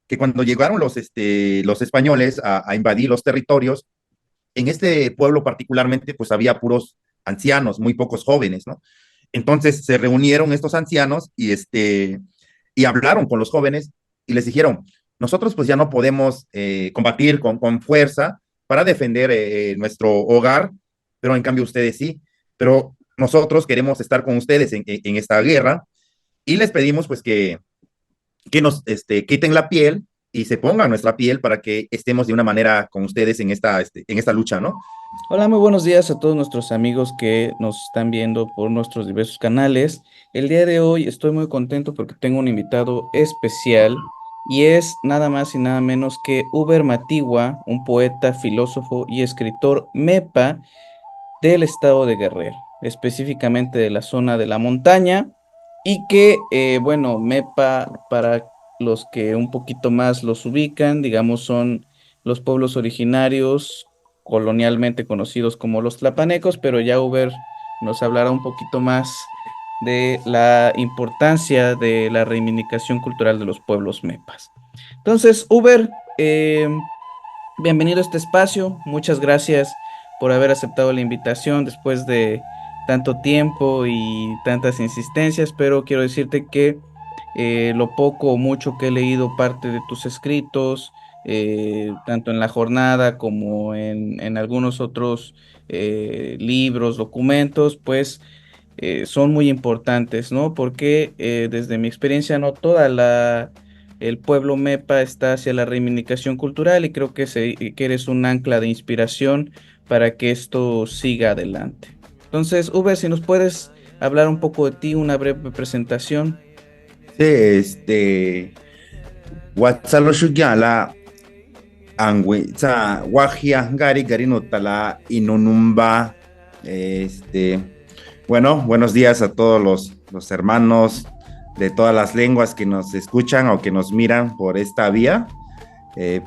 que cuando llegaron los españoles a invadir los territorios, en este pueblo particularmente, pues había puros ancianos, muy pocos jóvenes, ¿no? Entonces se reunieron estos ancianos y hablaron con los jóvenes y les dijeron, nosotros pues ya no podemos combatir con fuerza para defender nuestro hogar, pero en cambio ustedes sí, pero nosotros queremos estar con ustedes en esta guerra y les pedimos pues que nos quiten la piel y se pongan nuestra piel para que estemos de una manera con ustedes en esta lucha, ¿no? Hola, muy buenos días a todos nuestros amigos que nos están viendo por nuestros diversos canales. El día de hoy estoy muy contento porque tengo un invitado especial y es nada más y nada menos que Uber Matigua, un poeta, filósofo y escritor MEPA del estado de Guerrero, específicamente de la zona de la montaña y que, bueno, MEPA para los que un poquito más los ubican, digamos, son los pueblos originarios colonialmente conocidos como los tlapanecos, pero ya Uber nos hablará un poquito más de la importancia de la reivindicación cultural de los pueblos MEPAs. Entonces, Uber, bienvenido a este espacio. Muchas gracias por haber aceptado la invitación después de tanto tiempo y tantas insistencias, pero quiero decirte que lo poco o mucho que he leído parte de tus escritos, tanto en la jornada como en algunos otros libros, documentos, pues son muy importantes, ¿no? Porque desde mi experiencia no toda el pueblo MEPA está hacia la reivindicación cultural y creo que eres un ancla de inspiración para que esto siga adelante. Entonces, Uber, si nos puedes hablar un poco de ti, una breve presentación. Sí, Watsalo Shugala, Angwe, Wajia, Gari no Tala, Inunumba, este, bueno, buenos días a todos los hermanos de todas las lenguas que nos escuchan o que nos miran por esta vía.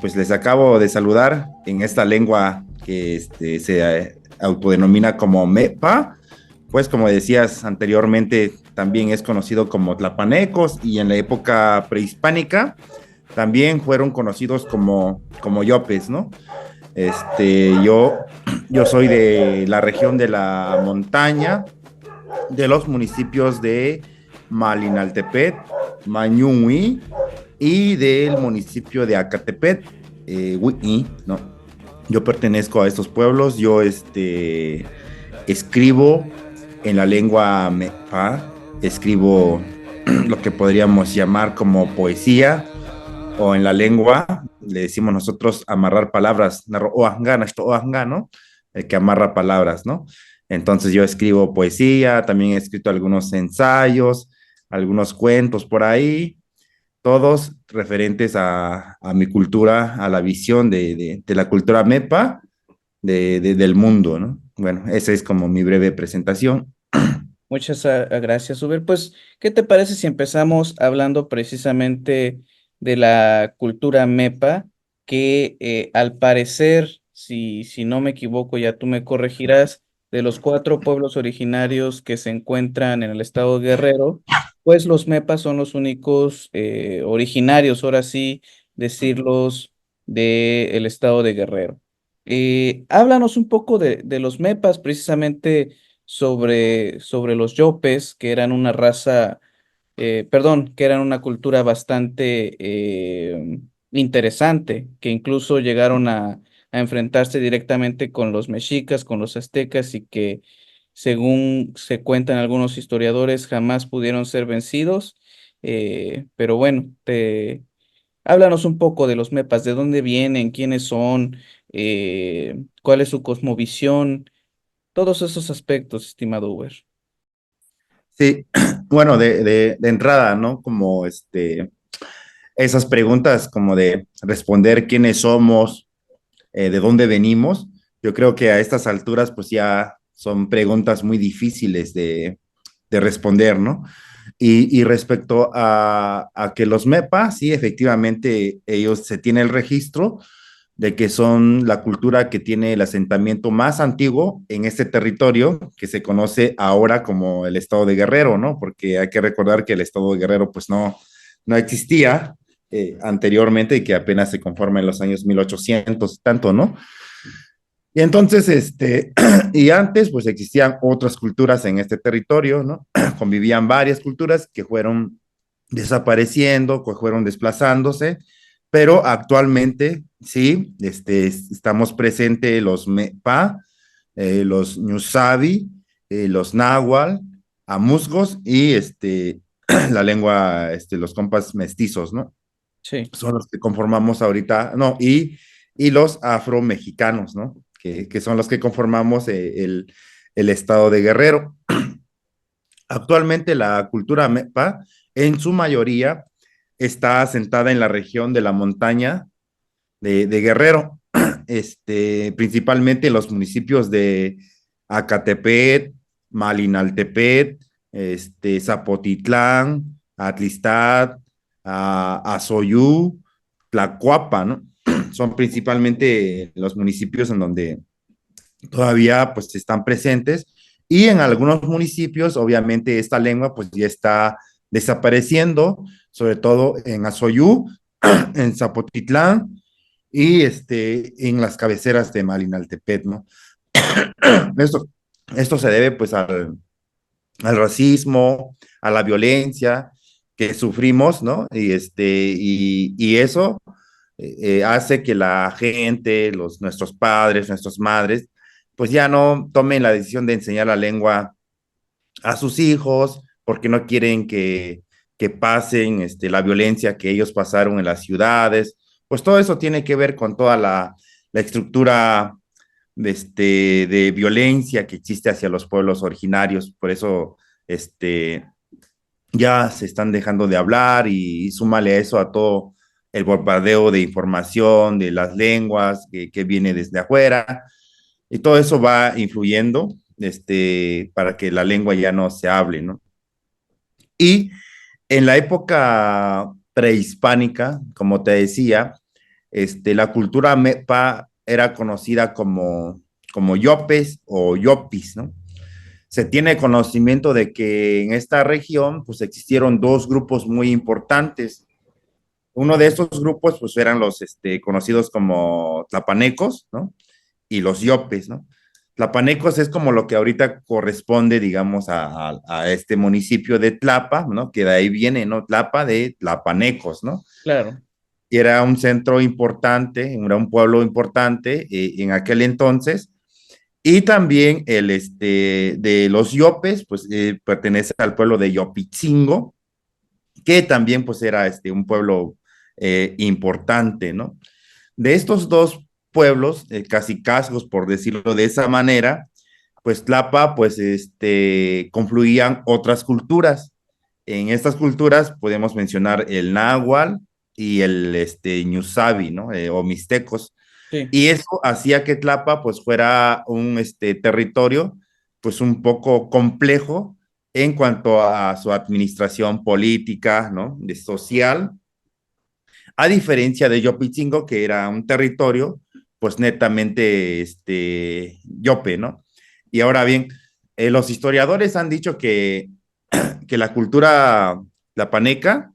Pues les acabo de saludar en esta lengua que se autodenomina como MEPA, pues como decías anteriormente, también es conocido como tlapanecos y en la época prehispánica también fueron conocidos como yopes, ¿no? Yo soy de la región de la montaña, de los municipios de Malinaltepet, Mañungui y del municipio de Acatepet, Huií, ¿no? Yo pertenezco a estos pueblos, yo escribo en la lengua mepa, escribo lo que podríamos llamar como poesía, o en la lengua, le decimos nosotros amarrar palabras, ¿no? El que amarra palabras, ¿no? Entonces yo escribo poesía, también he escrito algunos ensayos, algunos cuentos por ahí, todos referentes a mi cultura, a la visión de la cultura MEPA del mundo, ¿no? Bueno, esa es como mi breve presentación. Muchas gracias, Uber. Pues, ¿qué te parece si empezamos hablando precisamente de la cultura MEPA, que al parecer, si no me equivoco, ya tú me corregirás, de los cuatro pueblos originarios que se encuentran en el estado de Guerrero, pues los MEPAs son los únicos originarios, ahora sí decirlos, del estado de Guerrero. Háblanos un poco de los MEPAs, precisamente sobre los Yopes, que eran una raza, perdón, que eran una cultura bastante interesante, que incluso llegaron a enfrentarse directamente con los mexicas, con los aztecas y que, según se cuentan algunos historiadores, jamás pudieron ser vencidos. Pero bueno, háblanos un poco de los mepas, de dónde vienen, quiénes son, cuál es su cosmovisión, todos esos aspectos, estimado Uber. Sí, bueno, de entrada, ¿no? Como esas preguntas como de responder quiénes somos, de dónde venimos, yo creo que a estas alturas pues ya son preguntas muy difíciles de responder, ¿no? Y respecto a que los MEPA, sí, efectivamente, ellos se tiene el registro de que son la cultura que tiene el asentamiento más antiguo en este territorio que se conoce ahora como el estado de Guerrero, ¿no? Porque hay que recordar que el estado de Guerrero pues no existía, anteriormente y que apenas se conforma en los años 1800, tanto, ¿no? Y entonces, y antes, pues existían otras culturas en este territorio, ¿no? Convivían varias culturas que fueron desapareciendo, que fueron desplazándose, pero actualmente, sí, estamos presentes los Mepa, los Ñusabi, los Náhuatl, Amuzgos y la lengua, los compas mestizos, ¿no? Sí, Son los que conformamos ahorita, no, y los afromexicanos, ¿no? Que son los que conformamos el estado de Guerrero. Actualmente la cultura MEPA, en su mayoría, está asentada en la región de la montaña de Guerrero, principalmente en los municipios de Acatepet, Malinaltepet, Zapotitlán, Atlistad, Azoyú, Tlacuapa, ¿no? Son principalmente los municipios en donde todavía pues están presentes y en algunos municipios obviamente esta lengua pues ya está desapareciendo, sobre todo en Azoyú, en Zapotitlán y en las cabeceras de Malinaltepet, ¿no? Esto, esto se debe pues al racismo, a la violencia que sufrimos, ¿no? Y eso hace que la gente, nuestros padres, nuestras madres, pues ya no tomen la decisión de enseñar la lengua a sus hijos porque no quieren que pasen la violencia que ellos pasaron en las ciudades. Pues todo eso tiene que ver con toda la estructura de violencia que existe hacia los pueblos originarios. Por eso ya se están dejando de hablar y súmale a eso a todo el bombardeo de información, de las lenguas que viene desde afuera, y todo eso va influyendo para que la lengua ya no se hable, ¿no? Y en la época prehispánica, como te decía, la cultura mepa era conocida como yopes o yopis, ¿no? Se tiene conocimiento de que en esta región pues existieron dos grupos muy importantes. Uno de estos grupos pues eran los conocidos como tlapanecos, ¿no? Y los yopes, ¿no? Tlapanecos es como lo que ahorita corresponde, digamos, a este municipio de Tlapa, ¿no? Que de ahí viene, ¿no? Tlapa de Tlapanecos, ¿no? claro. Y era un centro importante, era un pueblo importante en aquel entonces. Y también de los Yopes, pues pertenece al pueblo de Yopitzingo, que también pues era un pueblo importante, ¿no? De estos dos pueblos, casi cascos, por decirlo de esa manera, pues Tlapa, pues confluían otras culturas. En estas culturas podemos mencionar el náhuatl y el ñusabi, ¿no? O mixtecos. Sí, Y eso hacía que Tlapa pues fuera un territorio pues un poco complejo en cuanto a su administración política, ¿no? De social, a diferencia de Yopitzingo, que era un territorio pues netamente yope, ¿no? Y ahora bien, los historiadores han dicho que la cultura lapaneca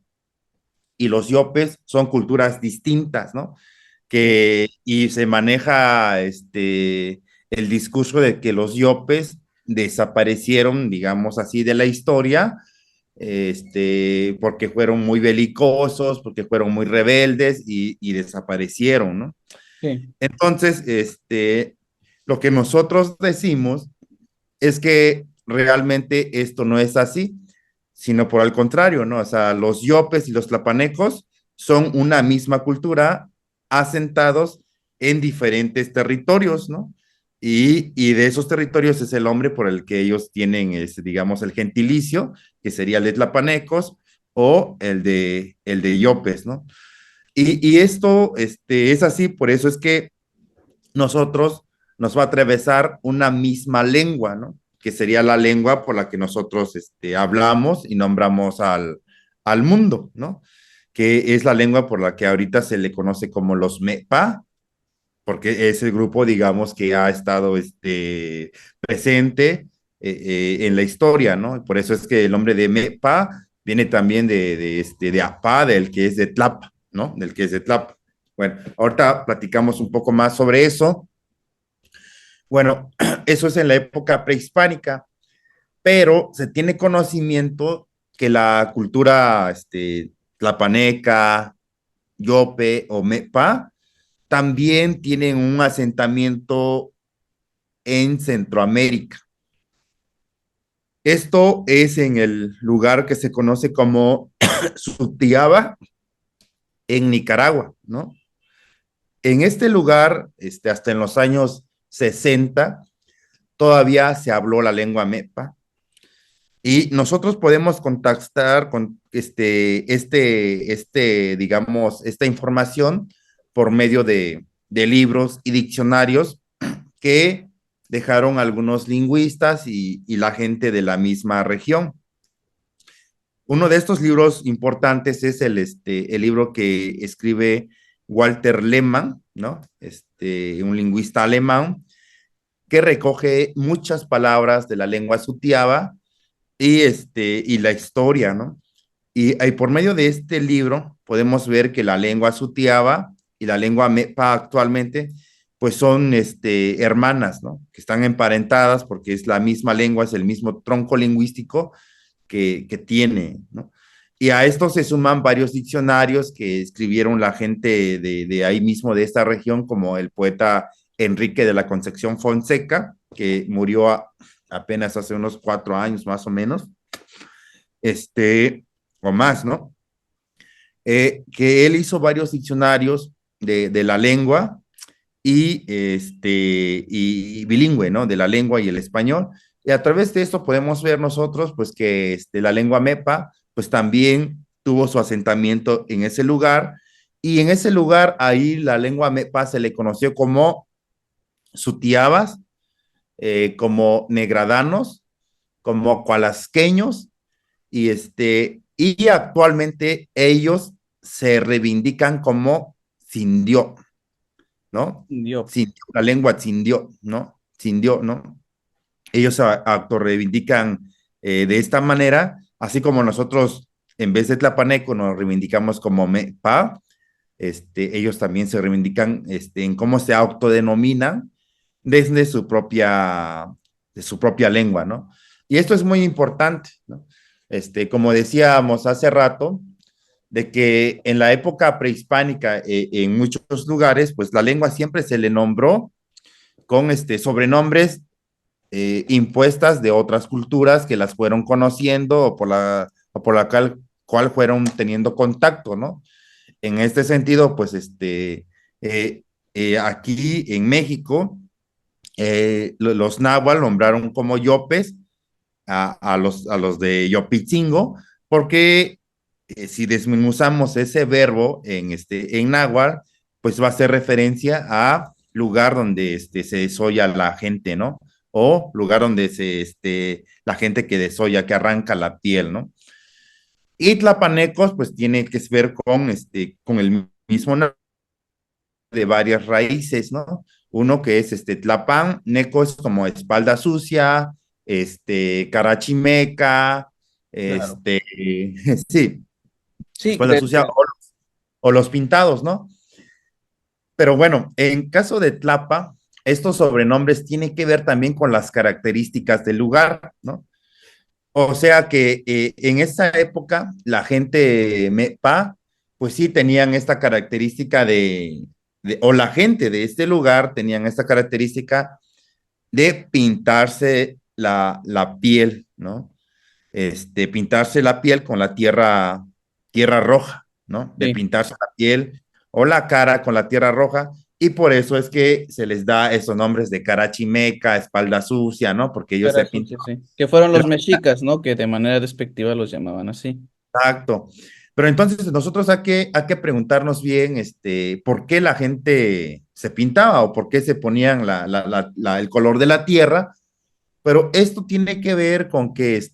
y los yopes son culturas distintas, ¿no? sí, Y se maneja el discurso de que los yopes desaparecieron, digamos así, de la historia, porque fueron muy belicosos, porque fueron muy rebeldes y desaparecieron, ¿no? sí, Entonces, lo que nosotros decimos es que realmente esto no es así, sino por el contrario, ¿no? O sea, los yopes y los tlapanecos son una misma cultura asentados en diferentes territorios, ¿no? Y de esos territorios es el nombre por el que ellos tienen, digamos, el gentilicio, que sería el de tlapanecos o el de yopes, ¿no? Y esto es así, por eso es que nosotros nos va a atravesar una misma lengua, ¿no? Que sería la lengua por la que nosotros hablamos y nombramos al mundo, ¿no? Que es la lengua por la que ahorita se le conoce como los MEPA, porque es el grupo, digamos, que ha estado presente en la historia, ¿no? Por eso es que el nombre de MEPA viene también de APA, del que es de Tlapa. ¿no? Del que es de Tlapa. Bueno, ahorita platicamos un poco más sobre eso. Bueno, eso es en la época prehispánica, pero se tiene conocimiento que la cultura tlapaneca, yope o mepa también tienen un asentamiento en Centroamérica. Esto es en el lugar que se conoce como Sutiaba, en Nicaragua, ¿no? En este lugar, hasta en los años 60, todavía se habló la lengua mepa y nosotros podemos contactar con digamos, esta información por medio de libros y diccionarios que dejaron algunos lingüistas y la gente de la misma región. Uno de estos libros importantes es el libro que escribe Walter Lehmann, ¿no? Un lingüista alemán que recoge muchas palabras de la lengua sutiaba y la historia, ¿no? Y por medio de este libro podemos ver que la lengua sutiaba y la lengua mepa actualmente, pues son hermanas, ¿no? Que están emparentadas porque es la misma lengua, es el mismo tronco lingüístico que tiene, ¿no? Y a esto se suman varios diccionarios que escribieron la gente de ahí mismo, de esta región, como el poeta Enrique de la Concepción Fonseca, que murió apenas hace unos 4 años más o menos, o más, ¿no? Que él hizo varios diccionarios de la lengua y bilingüe, ¿no? De la lengua y el español. Y a través de esto podemos ver nosotros, pues, que la lengua mepa, pues, también tuvo su asentamiento en ese lugar. Y en ese lugar, ahí la lengua mepa se le conoció como sutiabas, como negradanos, como cualasqueños, y actualmente ellos se reivindican como sindio, ¿no? Yo, Sindió, la lengua sindió, ¿no? Sindió, ¿no? Ellos autorreivindican de esta manera, así como nosotros, en vez de tlapaneco, nos reivindicamos como mepa, ellos también se reivindican en cómo se autodenominan desde de su propia lengua, ¿no? Y esto es muy importante, ¿no? Como decíamos hace rato, de que en la época prehispánica, en muchos lugares, pues la lengua siempre se le nombró con sobrenombres impuestas de otras culturas que las fueron conociendo o por la cual fueron teniendo contacto, ¿no? En este sentido, pues aquí en México, los náhuatl nombraron como yopes a los de Yopitzingo, porque si desmenuzamos ese verbo en náhuatl, pues va a hacer referencia a lugar donde se desolla la gente, ¿no? O lugar donde la gente que desolla, que arranca la piel, ¿no? Y tlapanecos, pues tiene que ver con el mismo de varias raíces, ¿no? Uno que es tlapán, neco es como espalda sucia, carachimeca, claro. este, sí, Sí, espalda sucia o los pintados, ¿no? Pero bueno, en caso de Tlapa, estos sobrenombres tienen que ver también con las características del lugar, ¿no? O sea que en esa época la gente mepa, pues sí tenían esta característica o la gente de este lugar tenían esta característica de pintarse la piel, ¿no? Pintarse la piel con la tierra roja, ¿no? De sí, pintarse la piel o la cara con la tierra roja. Y por eso es que se les da esos nombres de cara chimeca, espalda sucia, ¿no? Porque ellos cara se sucia, pintan. sí. Que fueron los mexicas, ¿no? Que de manera despectiva los llamaban así. Exacto. Pero entonces nosotros hay que preguntarnos bien, por qué la gente se pintaba o por qué se ponían el color de la tierra. Pero esto tiene que ver con que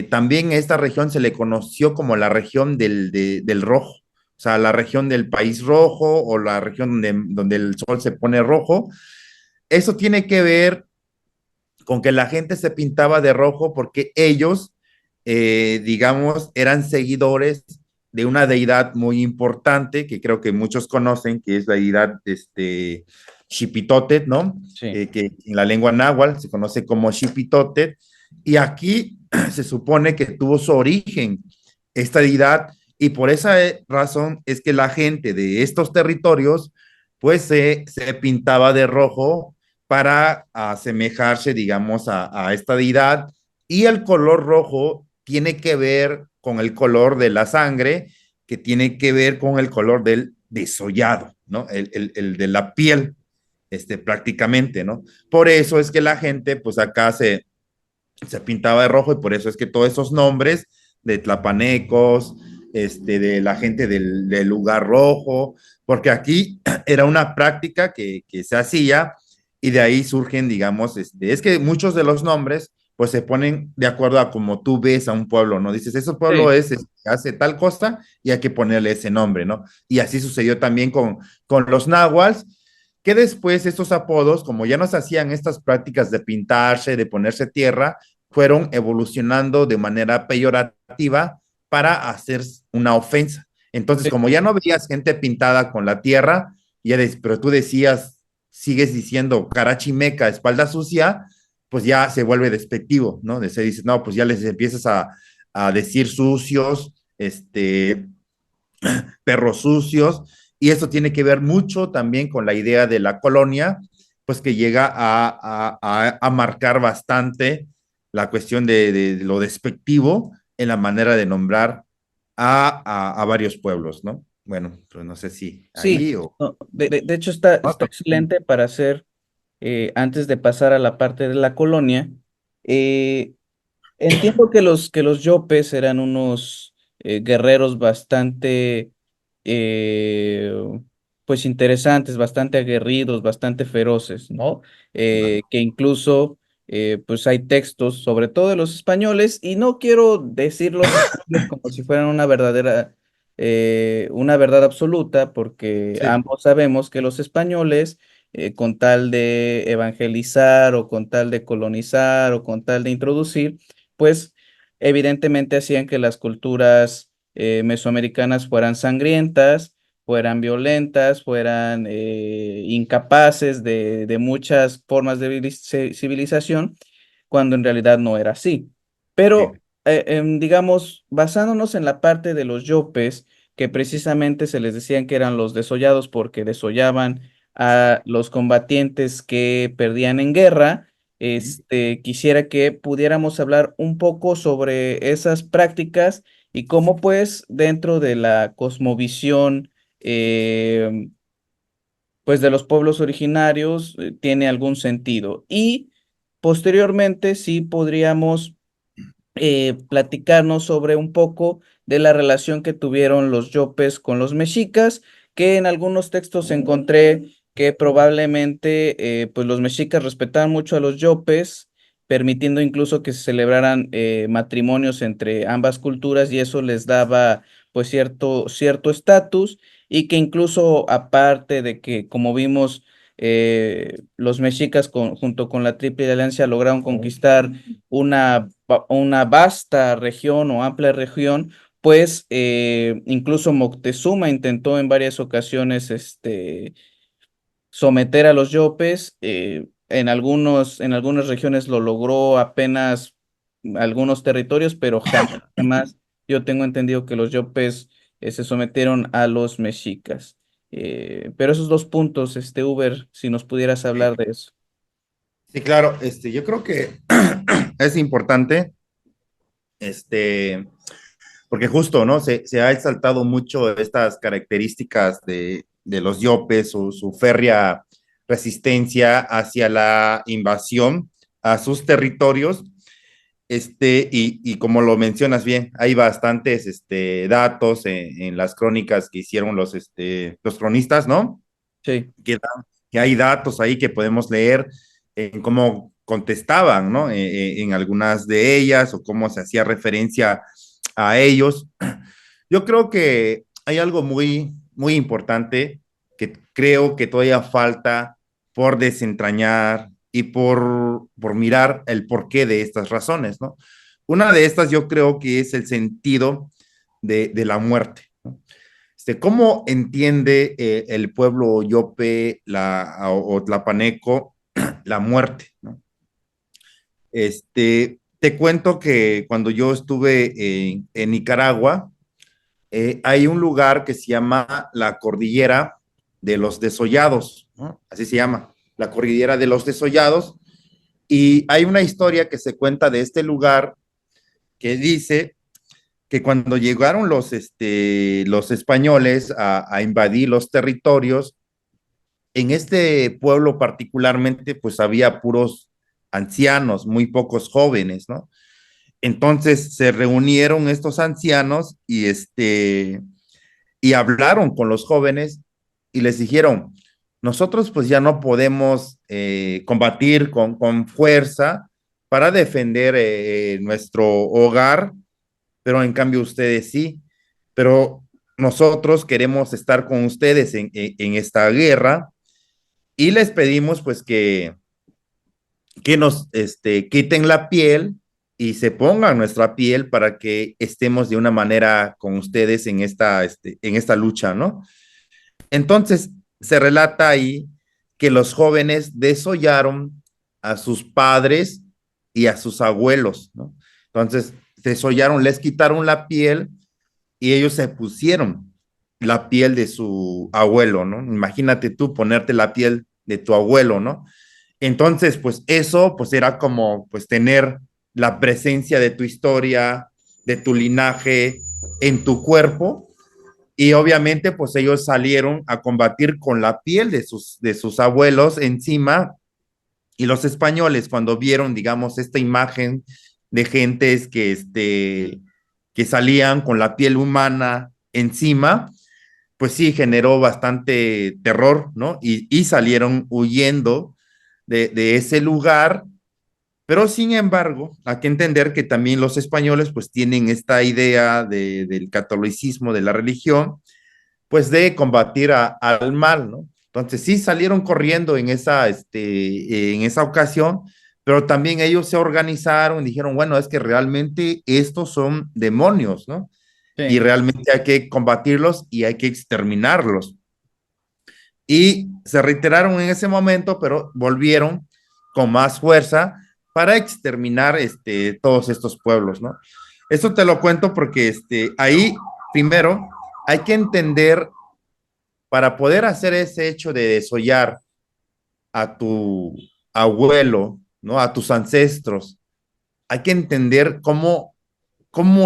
también esta región se le conoció como la región del rojo, o sea, la región del país rojo o la región donde el sol se pone rojo. Eso tiene que ver con que la gente se pintaba de rojo porque ellos, digamos, eran seguidores de una deidad muy importante que creo que muchos conocen, que es la deidad Xipitotet, ¿no? Sí, Que en la lengua náhuatl se conoce como Xipitotet, y aquí se supone que tuvo su origen esta deidad, y por esa razón es que la gente de estos territorios pues se pintaba de rojo para asemejarse, digamos, a esta deidad, y el color rojo tiene que ver con el color de la sangre, que tiene que ver con el color del desollado, ¿no? El de la piel, prácticamente, ¿no? Por eso es que la gente, pues acá se pintaba de rojo, y por eso es que todos esos nombres de tlapanecos, de la gente del lugar rojo, porque aquí era una práctica que se hacía, y de ahí surgen, digamos, es que muchos de los nombres pues se ponen de acuerdo a como tú ves a un pueblo, ¿no? Dices, ese pueblo sí, hace tal cosa y hay que ponerle ese nombre, ¿no? Y así sucedió también con los náhuatl, que después estos apodos, como ya no se hacían estas prácticas de pintarse, de ponerse tierra, fueron evolucionando de manera peyorativa para hacer una ofensa. Entonces, sí, como ya no veías gente pintada con la tierra, pero tú decías, sigues diciendo carachimeca, espalda sucia, pues ya se vuelve despectivo, ¿no? Se dice, no, pues ya les empiezas a decir sucios, perros sucios, y eso tiene que ver mucho también con la idea de la colonia, pues que llega a marcar bastante la cuestión de lo despectivo en la manera de nombrar a varios pueblos, ¿no? Bueno, pues no sé si sí. ahí o... No, de hecho está ¿no? excelente para hacer, antes de pasar a la parte de la colonia. eh, Entiendo que los Yopes eran unos guerreros bastante, eh, pues interesantes, bastante aguerridos, bastante feroces, ¿no? Que incluso, pues hay textos, sobre todo de los españoles, y no quiero decir los españoles como si fueran una verdad absoluta, porque Sí, ambos sabemos que los españoles, con tal de evangelizar o con tal de colonizar o con tal de introducir, pues evidentemente hacían que las culturas mesoamericanas fueran sangrientas, fueran violentas, fueran incapaces de muchas formas de civilización, cuando en realidad no era así. sí, Pero, digamos, basándonos en la parte de los yopes, que precisamente se les decían que eran los desollados porque desollaban a los combatientes que perdían en guerra. Quisiera que pudiéramos hablar un poco sobre esas prácticas y cómo pues dentro de la cosmovisión, eh, pues de los pueblos originarios, tiene algún sentido. Y posteriormente sí podríamos platicarnos sobre un poco de la relación que tuvieron los yopes con los mexicas, que en algunos textos encontré que probablemente, pues los mexicas respetaban mucho a los yopes, permitiendo incluso que se celebraran matrimonios entre ambas culturas, y eso les daba pues cierto estatus, y que incluso aparte de que, como vimos, los mexicas junto con la Triple Alianza lograron conquistar una vasta región o amplia región, pues incluso Moctezuma intentó en varias ocasiones someter a los yopes. En algunas regiones lo logró apenas algunos territorios, pero jamás yo tengo entendido que los yopes se sometieron a los mexicas. Pero esos dos puntos, Uber, si nos pudieras sí. hablar de eso. Sí, claro, yo creo que es importante, este, porque justo, ¿no? Se ha exaltado mucho estas características de los yopes, su férrea resistencia hacia la invasión a sus territorios, y como lo mencionas bien, hay bastantes datos en las crónicas que hicieron los cronistas, ¿no? Sí, Que hay datos ahí que podemos leer en cómo contestaban, ¿no? En algunas de ellas, o cómo se hacía referencia a ellos. Yo creo que hay algo muy, muy importante que creo que todavía falta por desentrañar y por mirar el porqué de estas razones, ¿no? Una de estas yo creo que es el sentido de la muerte, ¿Cómo entiende el pueblo Yope o tlapaneco la muerte, ¿no? Te cuento que cuando yo estuve en Nicaragua, hay un lugar que se llama la Cordillera de los Desollados, ¿no? Así se llama, la Cordillera de los Desollados. Y hay una historia que se cuenta de este lugar que dice que cuando llegaron los españoles a invadir los territorios, en este pueblo particularmente, pues había puros ancianos, muy pocos jóvenes, ¿no? Entonces se reunieron estos ancianos y hablaron con los jóvenes y les dijeron, nosotros pues ya no podemos combatir con fuerza para defender nuestro hogar, pero en cambio ustedes sí, pero nosotros queremos estar con ustedes en esta guerra y les pedimos pues que nos quiten la piel y se pongan nuestra piel para que estemos de una manera con ustedes en esta lucha, ¿no? Entonces, se relata ahí que los jóvenes desollaron a sus padres y a sus abuelos, ¿no? Entonces, desollaron, les quitaron la piel y ellos se pusieron la piel de su abuelo, ¿no? Imagínate tú ponerte la piel de tu abuelo, ¿no? Entonces, pues eso, pues era como, pues tener la presencia de tu historia, de tu linaje en tu cuerpo y obviamente, pues ellos salieron a combatir con la piel de sus abuelos encima y los españoles cuando vieron, digamos, esta imagen de gentes que salían con la piel humana encima, pues sí, generó bastante terror, ¿no? Y salieron huyendo de ese lugar, pero sin embargo, hay que entender que también los españoles pues tienen esta idea del catolicismo, de la religión, pues de combatir al mal, ¿no? Entonces sí salieron corriendo en esa ocasión, pero también ellos se organizaron y dijeron, bueno, es que realmente estos son demonios, ¿no? Y Sí. realmente hay que combatirlos y hay que exterminarlos. Y se reiteraron en ese momento, pero volvieron con más fuerza para exterminar todos estos pueblos, ¿no? Eso te lo cuento porque ahí, primero, hay que entender para poder hacer ese hecho de desollar a tu abuelo, ¿no? A tus ancestros, hay que entender cómo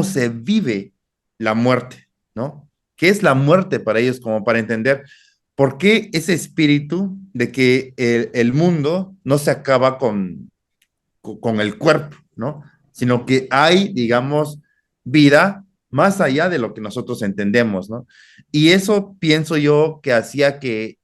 se vive la muerte, ¿no? ¿Qué es la muerte para ellos como para entender por qué ese espíritu de que el mundo no se acaba con el cuerpo, ¿no? Sino que hay, digamos, vida más allá de lo que nosotros entendemos, ¿no? Y eso pienso yo que hacía que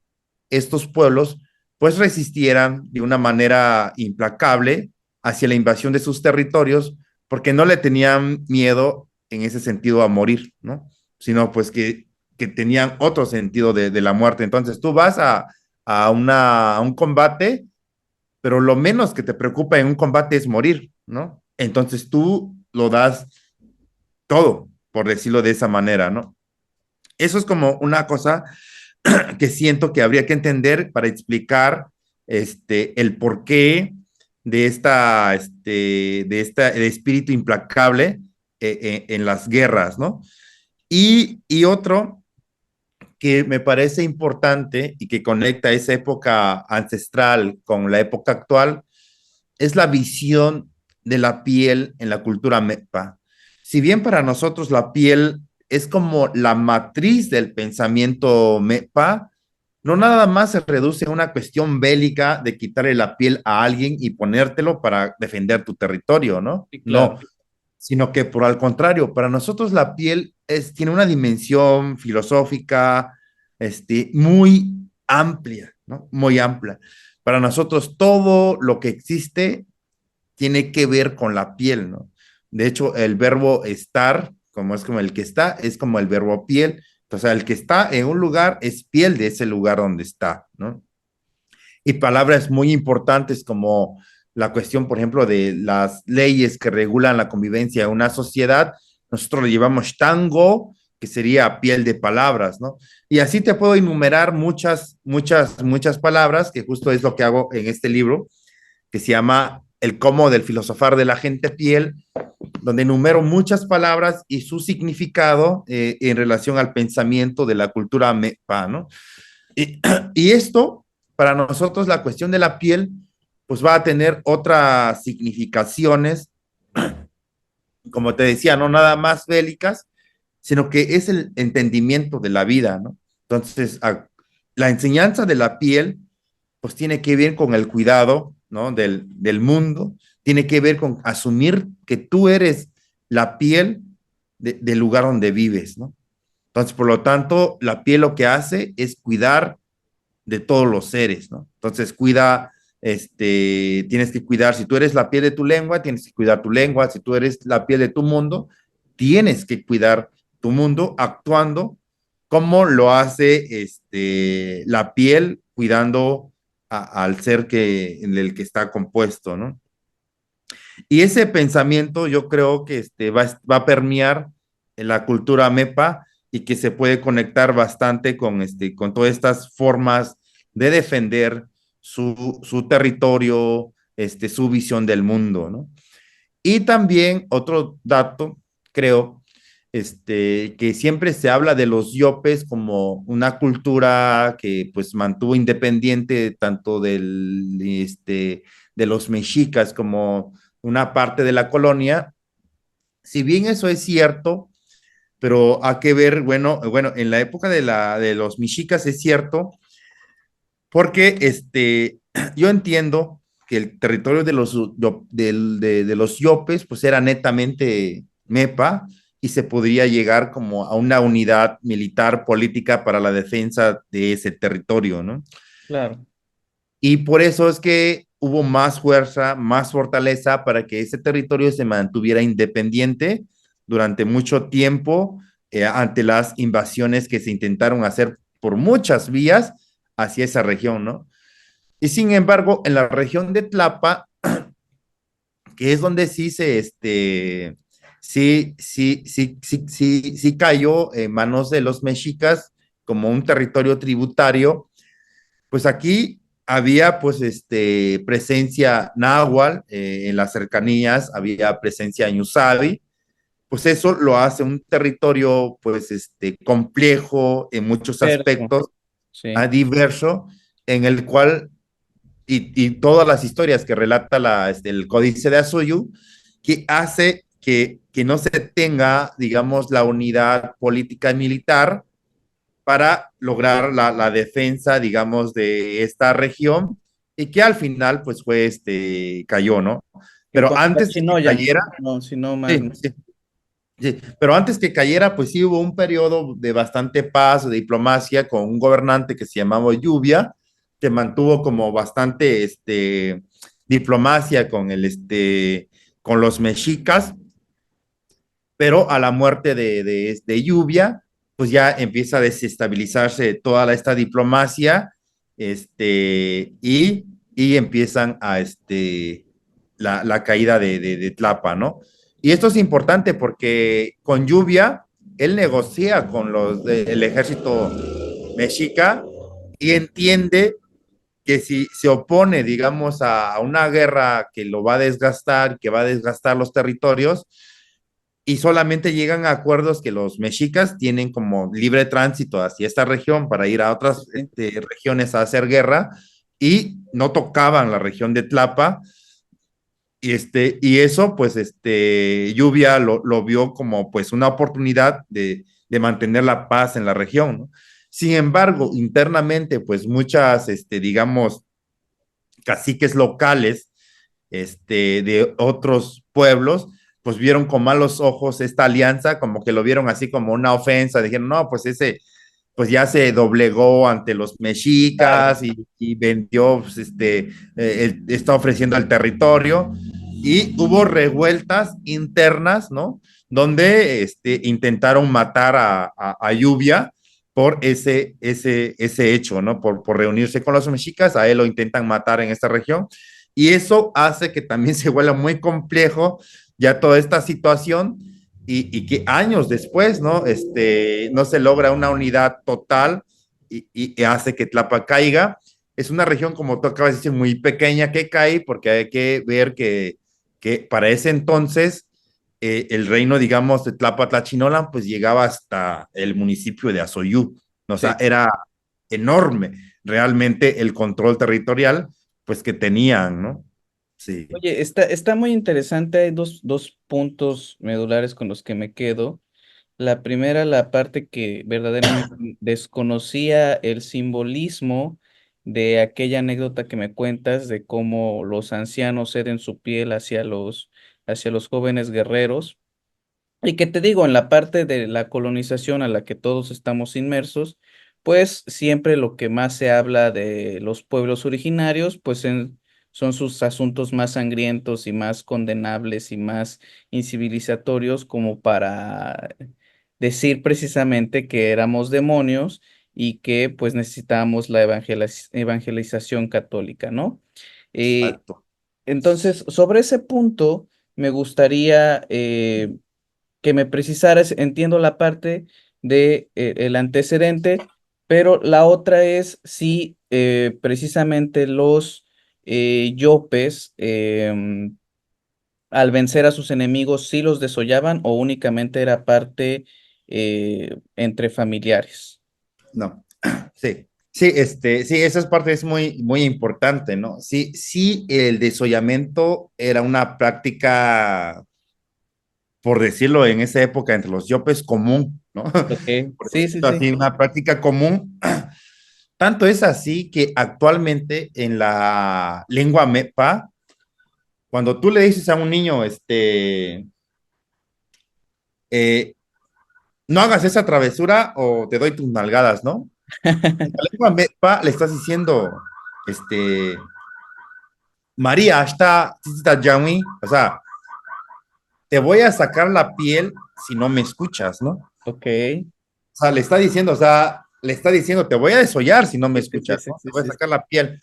estos pueblos pues resistieran de una manera implacable hacia la invasión de sus territorios porque no le tenían miedo en ese sentido a morir, ¿no? Sino pues que tenían otro sentido de la muerte. Entonces tú vas a un combate, pero lo menos que te preocupa en un combate es morir, ¿no? Entonces tú lo das todo, por decirlo de esa manera, ¿no? Eso es como una cosa que siento que habría que entender para explicar el porqué el espíritu implacable en las guerras, ¿no? Y otro que me parece importante y que conecta esa época ancestral con la época actual es la visión de la piel en la cultura MEPA. Si bien para nosotros la piel es como la matriz del pensamiento MEPA, no nada más se reduce a una cuestión bélica de quitarle la piel a alguien y ponértelo para defender tu territorio, ¿no? Sí, No, claro. sino que por al contrario, para nosotros la piel tiene una dimensión filosófica muy amplia, ¿no? Muy amplia. Para nosotros todo lo que existe tiene que ver con la piel, ¿no? De hecho, el verbo estar, como es como el que está, es como el verbo piel. O sea, el que está en un lugar es piel de ese lugar donde está, ¿no? Y palabras muy importantes como la cuestión, por ejemplo, de las leyes que regulan la convivencia en una sociedad, nosotros le llevamos tango que sería piel de palabras, ¿no? Y así te puedo enumerar muchas palabras, que justo es lo que hago en este libro, que se llama El cómo del filosofar de la gente piel, donde enumero muchas palabras y su significado en relación al pensamiento de la cultura MEPA, ¿no? Y, y esto, para nosotros, la cuestión de la piel, pues va a tener otras significaciones, como te decía, no nada más bélicas, sino que es el entendimiento de la vida, ¿no? Entonces, la enseñanza de la piel, pues tiene que ver con el cuidado, ¿no? Del mundo, tiene que ver con asumir que tú eres la piel del lugar donde vives, ¿no? Entonces, por lo tanto, la piel lo que hace es cuidar de todos los seres, ¿no? Entonces, tienes que cuidar, si tú eres la piel de tu lengua, tienes que cuidar tu lengua, si tú eres la piel de tu mundo, tienes que cuidar tu mundo actuando como lo hace la piel cuidando al ser en el que está compuesto, ¿no? Y ese pensamiento yo creo que va a permear en la cultura MEPA y que se puede conectar bastante con todas estas formas de defender su territorio, su visión del mundo, ¿no? Y también otro dato, creo, que siempre se habla de los yopes como una cultura que pues mantuvo independiente tanto de los mexicas como una parte de la colonia. Si bien eso es cierto, pero hay que ver, bueno, en la época de los mexicas es cierto, porque yo entiendo que el territorio de los yopes pues era netamente MEPA y se podría llegar como a una unidad militar política para la defensa de ese territorio, ¿no? Claro. Y por eso es que hubo más fuerza, más fortaleza para que ese territorio se mantuviera independiente durante mucho tiempo ante las invasiones que se intentaron hacer por muchas vías hacia esa región, ¿no? Y sin embargo, en la región de Tlapa, que es donde sí cayó en manos de los mexicas como un territorio tributario, pues aquí había pues presencia náhuatl en las cercanías, había presencia ñusabi, pues eso lo hace un territorio pues complejo en muchos Verso, aspectos, sí. diverso, en el cual y todas las historias que relata el Códice de Azuyu, que hace que no se tenga, digamos, la unidad política y militar para lograr la defensa, digamos, de esta región y que al final, pues, cayó, ¿no? Que Pero contra antes de que Chinoya, cayera, no, si no mal. sí, sí, sí, pero antes que cayera, pues sí hubo un periodo de bastante paz, de diplomacia con un gobernante que se llamaba Lluvia, que mantuvo como bastante diplomacia con los mexicas, pero a la muerte de Lluvia, pues ya empieza a desestabilizarse toda esta diplomacia, y empiezan la caída de Tlapa, ¿no? Y esto es importante porque con Lluvia, él negocia con el ejército mexica y entiende que si se opone, digamos, a una guerra que lo va a desgastar, que va a desgastar los territorios, y solamente llegan a acuerdos que los mexicas tienen como libre tránsito hacia esta región para ir a otras Sí. regiones a hacer guerra y no tocaban la región de Tlapa y eso pues Lluvia lo vio como pues una oportunidad de mantener la paz en la región, ¿no? Sin embargo, internamente pues muchas digamos caciques locales de otros pueblos, pues vieron con malos ojos esta alianza, como que lo vieron así como una ofensa, dijeron, no, pues pues ya se doblegó ante los Claro. mexicas y vendió, pues está ofreciendo el territorio y hubo revueltas internas, ¿no? Donde intentaron matar a Lluvia por ese hecho, ¿no? Por reunirse con los mexicas, a él lo intentan matar en esta región y eso hace que también se vuelva muy complejo ya toda esta situación y que años después, ¿no? No se logra una unidad total y hace que Tlapa caiga. Es una región, como tú acabas de decir, muy pequeña que cae, porque hay que ver que para ese entonces el reino, digamos, de Tlapa Tlachinolan, pues llegaba hasta el municipio de Azoyú. O sea, Sí. era enorme realmente el control territorial, pues que tenían, ¿no? Sí. Oye, está muy interesante. Hay dos puntos medulares con los que me quedo. La primera, la parte que verdaderamente desconocía el simbolismo de aquella anécdota que me cuentas de cómo los ancianos ceden su piel hacia los jóvenes guerreros. Y que te digo, en la parte de la colonización a la que todos estamos inmersos, pues siempre lo que más se habla de los pueblos originarios, pues son sus asuntos más sangrientos y más condenables y más incivilizatorios como para decir precisamente que éramos demonios y que pues necesitábamos la evangelización católica, ¿no? Eh, Exacto. entonces, sobre ese punto, me gustaría que me precisaras, entiendo la parte de el antecedente, pero la otra es si precisamente los yopes al vencer a sus enemigos sí los desollaban o únicamente era parte entre familiares. No, sí, sí, sí, esa parte es muy, muy importante, ¿no? Sí, sí, el desollamiento era una práctica, por decirlo en esa época, entre los yopes común, ¿no? Ok, Por sí, sí, decirlo sí. así, una práctica común. Tanto es así que actualmente en la lengua MEPA, cuando tú le dices a un niño, eh, no hagas esa travesura o te doy tus nalgadas, ¿no? En la lengua MEPA le estás diciendo, este, María, está Yami, o sea, te voy a sacar la piel si no me escuchas, ¿no? O Ok. sea, le está diciendo, o sea, le está diciendo, te voy a desollar si no me Sí, sí, sí, escuchas, sí, ¿no? Te sí, voy a sí. sacar la piel.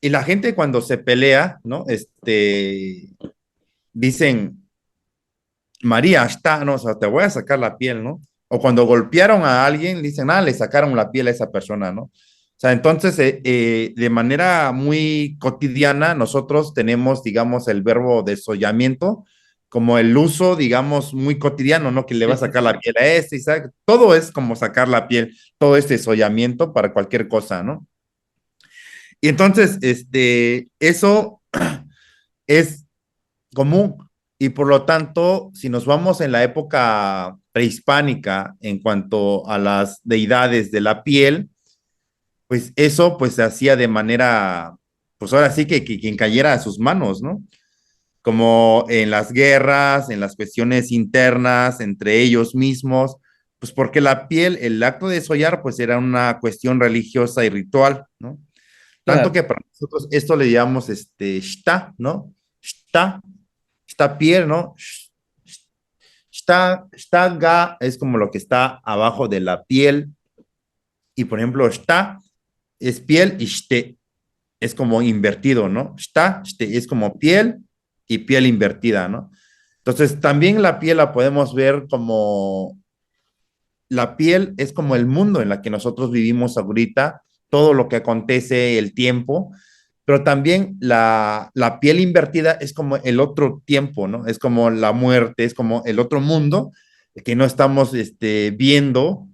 Y la gente cuando se pelea, ¿no? Dicen, María, no, o sea, te voy a sacar la piel, ¿no? O cuando golpearon a alguien, dicen, le sacaron la piel a esa persona, ¿no? O sea, entonces, de manera muy cotidiana, nosotros tenemos, digamos, el verbo desollamiento como el uso, digamos, muy cotidiano, ¿no? Que le va Sí, a sí, sacar la sí. piel a y todo es como sacar la piel, todo este desollamiento para cualquier cosa, ¿no? Y entonces, eso es común. Y por lo tanto, si nos vamos en la época prehispánica en cuanto a las deidades de la piel, pues eso pues se hacía de manera, pues ahora sí que quien cayera a sus manos, ¿no? Como en las guerras, en las cuestiones internas entre ellos mismos, pues porque la piel, el acto de desollar, pues era una cuestión religiosa y ritual, ¿no? Tanto Claro. que para nosotros esto le llamamos shta, ¿no? Shta, shta piel, ¿no? Shta ga es como lo que está abajo de la piel y por ejemplo shta es piel y shte es como invertido, ¿no? Shta, shte es como piel y piel invertida, ¿no? Entonces también la piel la podemos ver como la piel es como el mundo en la que nosotros vivimos ahorita, todo lo que acontece, el tiempo, pero también la piel invertida es como el otro tiempo, ¿no? Es como la muerte, es como el otro mundo que no estamos viendo,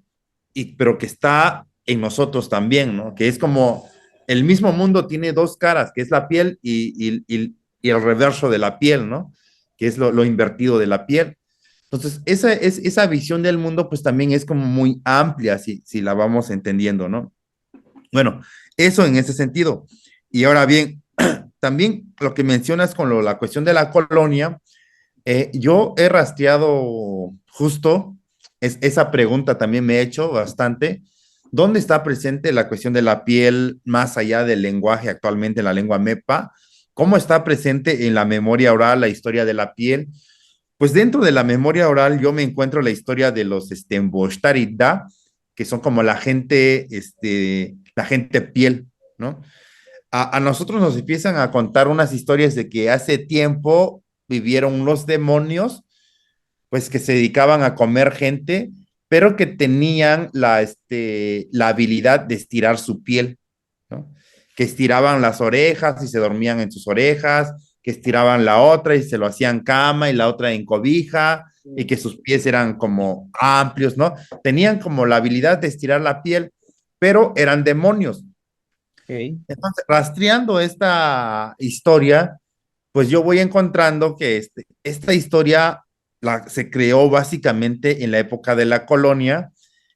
pero que está en nosotros también, ¿no? Que es como el mismo mundo tiene dos caras, que es la piel y el reverso de la piel, ¿no? Que es lo invertido de la piel. Entonces, esa visión del mundo, pues también es como muy amplia, si la vamos entendiendo, ¿no? Bueno, eso en ese sentido. Y ahora bien, también lo que mencionas con la cuestión de la colonia, yo he rastreado justo esa pregunta también me he hecho bastante. ¿Dónde está presente la cuestión de la piel más allá del lenguaje actualmente en la lengua MEPA? ¿Cómo está presente en la memoria oral la historia de la piel? Pues dentro de la memoria oral yo me encuentro la historia de los Mbostarida, que son como la gente piel, ¿no? A nosotros nos empiezan a contar unas historias de que hace tiempo vivieron unos demonios pues que se dedicaban a comer gente, pero que tenían la habilidad de estirar su piel, ¿no? Que estiraban las orejas y se dormían en sus orejas, que estiraban la otra y se lo hacían cama y la otra en cobija, y que sus pies eran como amplios, ¿no? Tenían como la habilidad de estirar la piel, pero eran demonios. Ok. Entonces, rastreando esta historia, pues yo voy encontrando que esta historia se creó básicamente en la época de la colonia,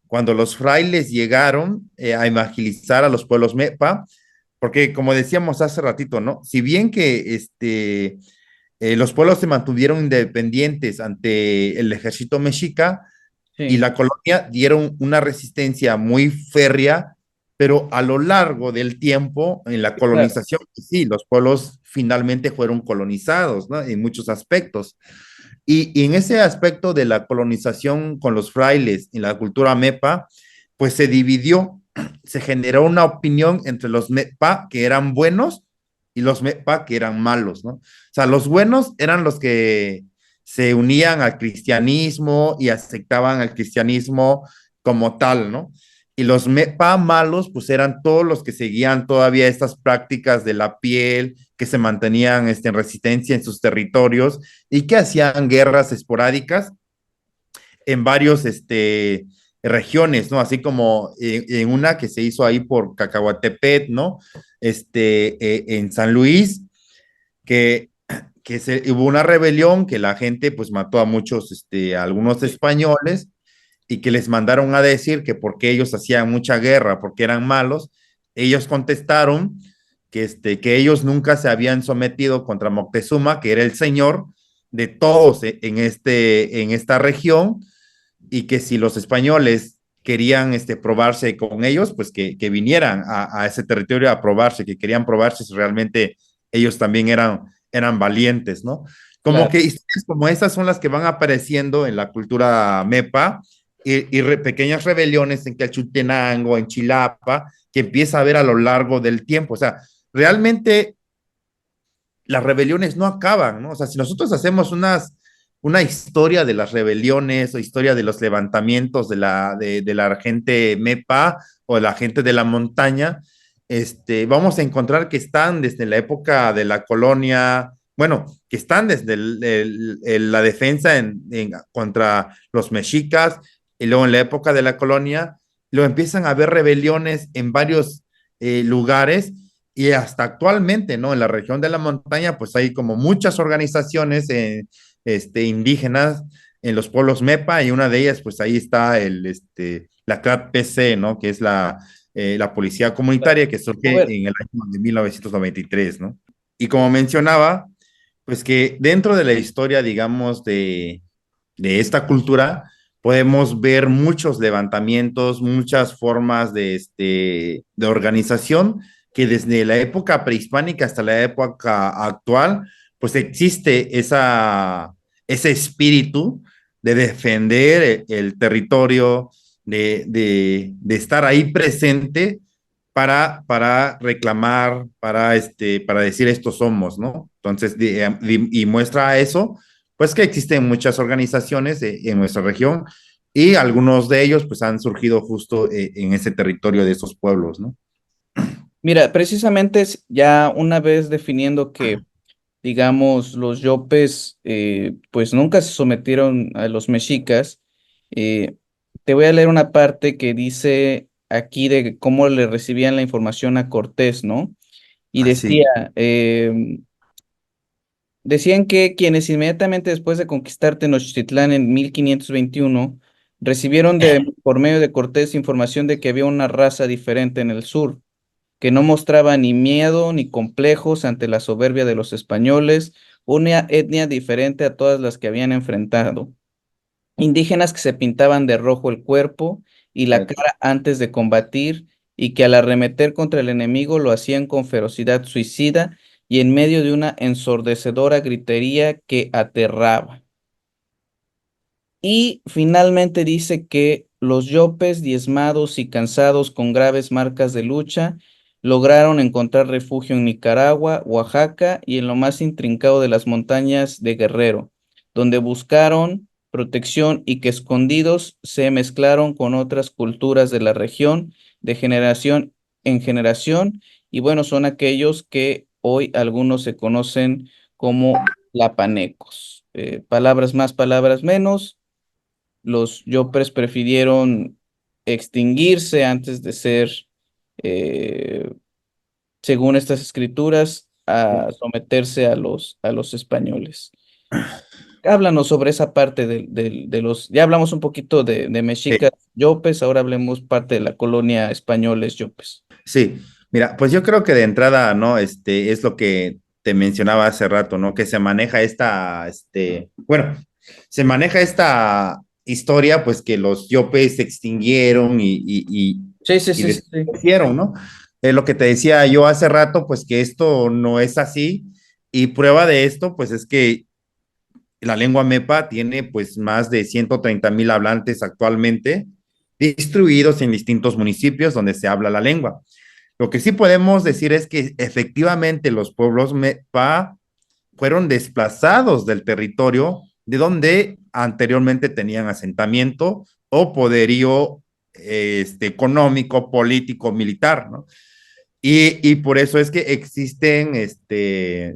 cuando los frailes llegaron a evangelizar a los pueblos MEPA, porque como decíamos hace ratito, ¿no? Si bien que los pueblos se mantuvieron independientes ante el ejército mexica y Sí, la colonia dieron una resistencia muy férrea, pero a lo largo del tiempo, en la claro. colonización, pues sí, los pueblos finalmente fueron colonizados, ¿no? En muchos aspectos. Y en ese aspecto de la colonización con los frailes en la cultura MEPA, pues se dividió, se generó una opinión entre los MEPA que eran buenos y los MEPA que eran malos, ¿no? O sea, los buenos eran los que se unían al cristianismo y aceptaban al cristianismo como tal, ¿no? Y los MEPA malos, pues eran todos los que seguían todavía estas prácticas de la piel, que se mantenían en resistencia en sus territorios y que hacían guerras esporádicas en varios regiones, ¿no? Así como en una que se hizo ahí por Cacahuatepet, ¿no? En San Luis, que, hubo una rebelión que la gente pues mató a muchos, a algunos españoles y que les mandaron a decir que porque ellos hacían mucha guerra, porque eran malos, ellos contestaron que ellos nunca se habían sometido contra Moctezuma, que era el señor de todos en esta región, y que si los españoles querían probarse con ellos, pues que vinieran a ese territorio a probarse, que querían probarse si realmente ellos también eran valientes, ¿no? Como Claro. que historias como esas son las que van apareciendo en la cultura MEPA y pequeñas rebeliones en Quechutenango, en Chilapa, que empieza a haber a lo largo del tiempo. O sea, realmente las rebeliones no acaban, ¿no? O sea, si nosotros hacemos una historia de las rebeliones o historia de los levantamientos de la gente MEPA o la gente de la montaña, vamos a encontrar que están desde la época de la colonia, bueno, que están desde la defensa contra los mexicas y luego en la época de la colonia, luego empiezan a haber rebeliones en varios lugares y hasta actualmente, ¿no? En la región de la montaña, pues hay como muchas organizaciones indígenas en los pueblos MEPA y una de ellas, pues ahí está la CLAT-PC, ¿no? Que es la policía comunitaria que surge Robert, en el año de 1993, ¿no? Y como mencionaba, pues que dentro de la historia, digamos, de esta cultura, podemos ver muchos levantamientos, muchas formas de organización que desde la época prehispánica hasta la época actual, pues existe ese espíritu de defender el territorio, de estar ahí presente para reclamar, para decir esto somos, ¿no? Entonces, y muestra eso, pues que existen muchas organizaciones en nuestra región y algunos de ellos pues han surgido justo en ese territorio de esos pueblos, ¿no? mira, precisamente ya una vez definiendo que, digamos, los yopes, pues nunca se sometieron a los mexicas, eh, te voy a leer una parte que dice aquí de cómo le recibían la información a Cortés, ¿no? Y decía, Así, decían que quienes inmediatamente después de conquistar Tenochtitlán en 1521 recibieron por medio de Cortés información de que había una raza diferente en el sur, que no mostraba ni miedo ni complejos ante la soberbia de los españoles, una etnia diferente a todas las que habían enfrentado, indígenas que se pintaban de rojo el cuerpo y la cara antes de combatir, y que al arremeter contra el enemigo lo hacían con ferocidad suicida y en medio de una ensordecedora gritería que aterraba. Y finalmente dice que los yopes, diezmados y cansados con graves marcas de lucha, lograron encontrar refugio en Nicaragua, Oaxaca y en lo más intrincado de las montañas de Guerrero, donde buscaron protección y que escondidos se mezclaron con otras culturas de la región de generación en generación y bueno, son aquellos que hoy algunos se conocen como lapanecos. Palabras más, palabras menos. Los Yopers prefirieron extinguirse antes de ser, eh, según estas escrituras, a someterse a los españoles. Háblanos sobre esa parte de los, ya hablamos un poquito de Sí, mexicas Yopes, ahora hablemos parte de la colonia españoles Yopes. sí. Mira, pues yo creo que de entrada, ¿no? Es lo que te mencionaba hace rato, ¿no? Que se maneja bueno, se maneja esta historia, pues que los Yopes se extinguieron Sí, sí, y sí, sí, sí. desaparecieron, ¿no? Lo que te decía yo hace rato, pues que esto no es así, y prueba de esto, pues es que la lengua MEPA tiene pues más de 130,000 hablantes actualmente, distribuidos en distintos municipios donde se habla la lengua. Lo que sí podemos decir es que efectivamente los pueblos MEPA fueron desplazados del territorio de donde anteriormente tenían asentamiento o poderío económico, político, militar, ¿no? Y por eso es que existen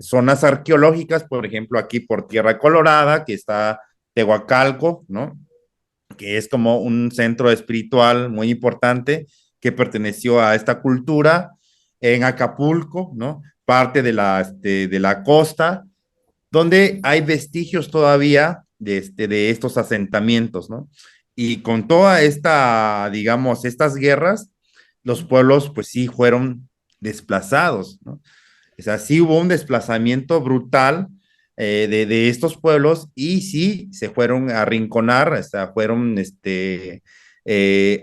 zonas arqueológicas, por ejemplo, aquí por Tierra Colorada, que está Tehuacalco, ¿no? Que es como un centro espiritual muy importante que perteneció a esta cultura. En Acapulco, ¿no? Parte de la costa, donde hay vestigios todavía de estos asentamientos, ¿no? Y con toda esta, digamos, estas guerras, los pueblos pues sí fueron desplazados, ¿no? O sea, sí hubo un desplazamiento brutal de estos pueblos y sí se fueron a arrinconar, o sea, fueron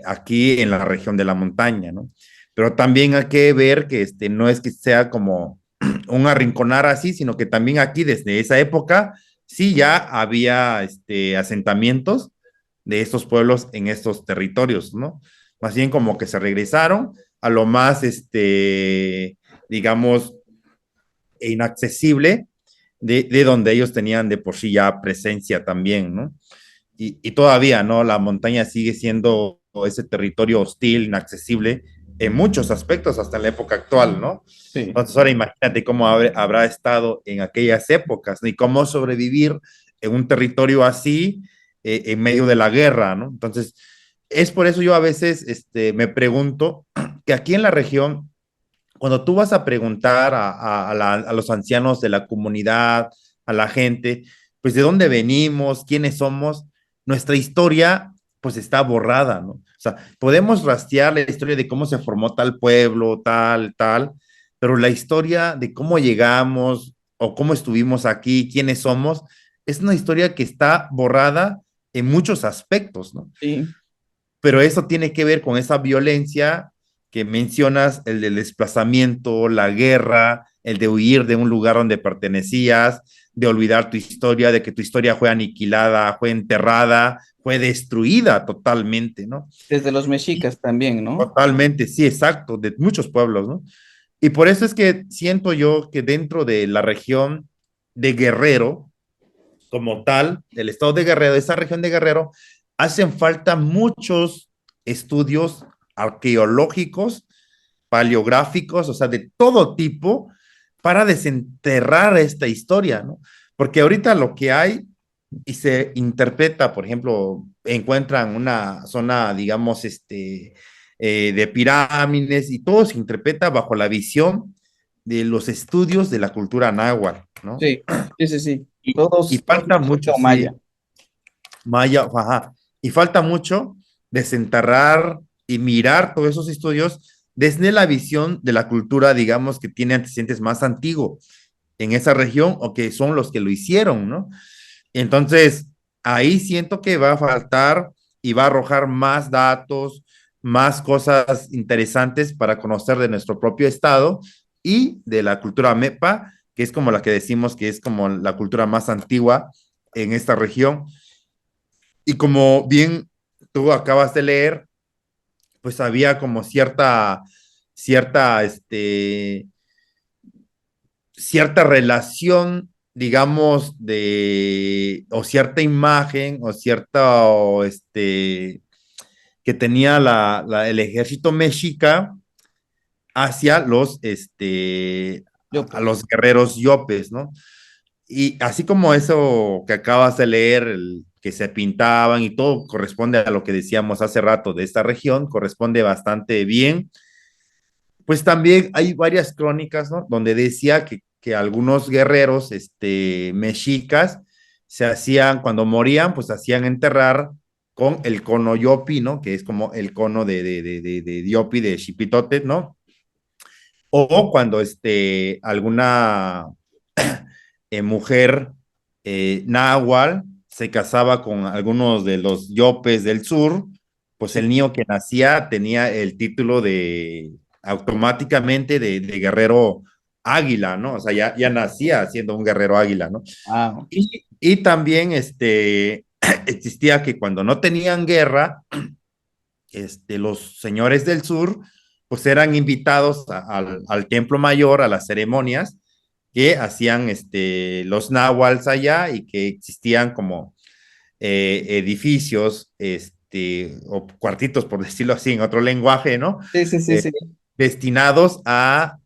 aquí en la región de la montaña, ¿no? Pero también hay que ver que no es que sea como un arrinconar así, sino que también aquí desde esa época sí ya había asentamientos de estos pueblos en estos territorios, ¿no? Más bien como que se regresaron a lo más, digamos, inaccesible de donde ellos tenían de por sí ya presencia también, ¿no? Y todavía, ¿no? La montaña sigue siendo ese territorio hostil, inaccesible en muchos aspectos hasta en la época actual, ¿no? Sí. Entonces ahora imagínate cómo habrá estado en aquellas épocas, ¿no? Y cómo sobrevivir en un territorio así en medio de la guerra, ¿no? Entonces, es por eso yo a veces me pregunto que aquí en la región cuando tú vas a preguntar a los ancianos de la comunidad, a la gente, pues de dónde venimos, quiénes somos, nuestra historia pues está borrada, ¿no? O sea, podemos rastrear la historia de cómo se formó tal pueblo, tal, pero la historia de cómo llegamos o cómo estuvimos aquí, quiénes somos, es una historia que está borrada en muchos aspectos, ¿no? Sí. Pero eso tiene que ver con esa violencia que mencionas, el del desplazamiento, la guerra, el de huir de un lugar donde pertenecías, de olvidar tu historia, de que tu historia fue aniquilada, fue enterrada, fue destruida totalmente, ¿no? Desde los Y mexicas también, ¿no? totalmente, sí, exacto, de muchos pueblos, ¿no? Y por eso es que siento yo que dentro de la región de Guerrero, como tal, del estado de Guerrero, de esa región de Guerrero, hacen falta muchos estudios arqueológicos, paleográficos, o sea, de todo tipo, para desenterrar esta historia, ¿no? Porque ahorita lo que hay y se interpreta, por ejemplo, encuentran una zona, digamos, de pirámides y todo se interpreta bajo la visión de los estudios de la cultura náhuatl, ¿no? Sí, sí, sí, sí. Y Todos falta mucho, o maya. sí, Maya, ajá. Y falta mucho desenterrar y mirar todos esos estudios desde la visión de la cultura, digamos, que tiene antecedentes más antiguos en esa región o que son los que lo hicieron, ¿no? Entonces, ahí siento que va a faltar y va a arrojar más datos, más cosas interesantes para conocer de nuestro propio estado y de la cultura MEPA, que es como la que decimos que es como la cultura más antigua en esta región. Y como bien tú acabas de leer, pues había como cierta, cierta relación digamos, o cierta imagen, o cierta, que tenía el ejército mexica hacia Yo a pues. los guerreros yopes, ¿no? Y así como eso que acabas de leer, que se pintaban y todo corresponde a lo que decíamos hace rato de esta región, corresponde bastante bien. Pues también hay varias crónicas, ¿no? Donde decía que algunos guerreros, mexicas, se hacían, cuando morían, pues hacían enterrar con el cono yopi, ¿no? Que es como el cono de yopi, de Xipitote, ¿no? O cuando alguna mujer náhuatl se casaba con algunos de los yopes del sur, pues Sí. el niño que nacía tenía el título de automáticamente de guerrero águila, ¿no? O sea, ya nacía siendo un guerrero águila, ¿no? Ah, Y también existía que cuando no tenían guerra, los señores del sur, pues eran invitados al templo mayor, a las ceremonias que hacían los náhuatls allá y que existían como edificios, o cuartitos, por decirlo así, en otro lenguaje, ¿no? sí, sí, sí, Eh, sí. destinados a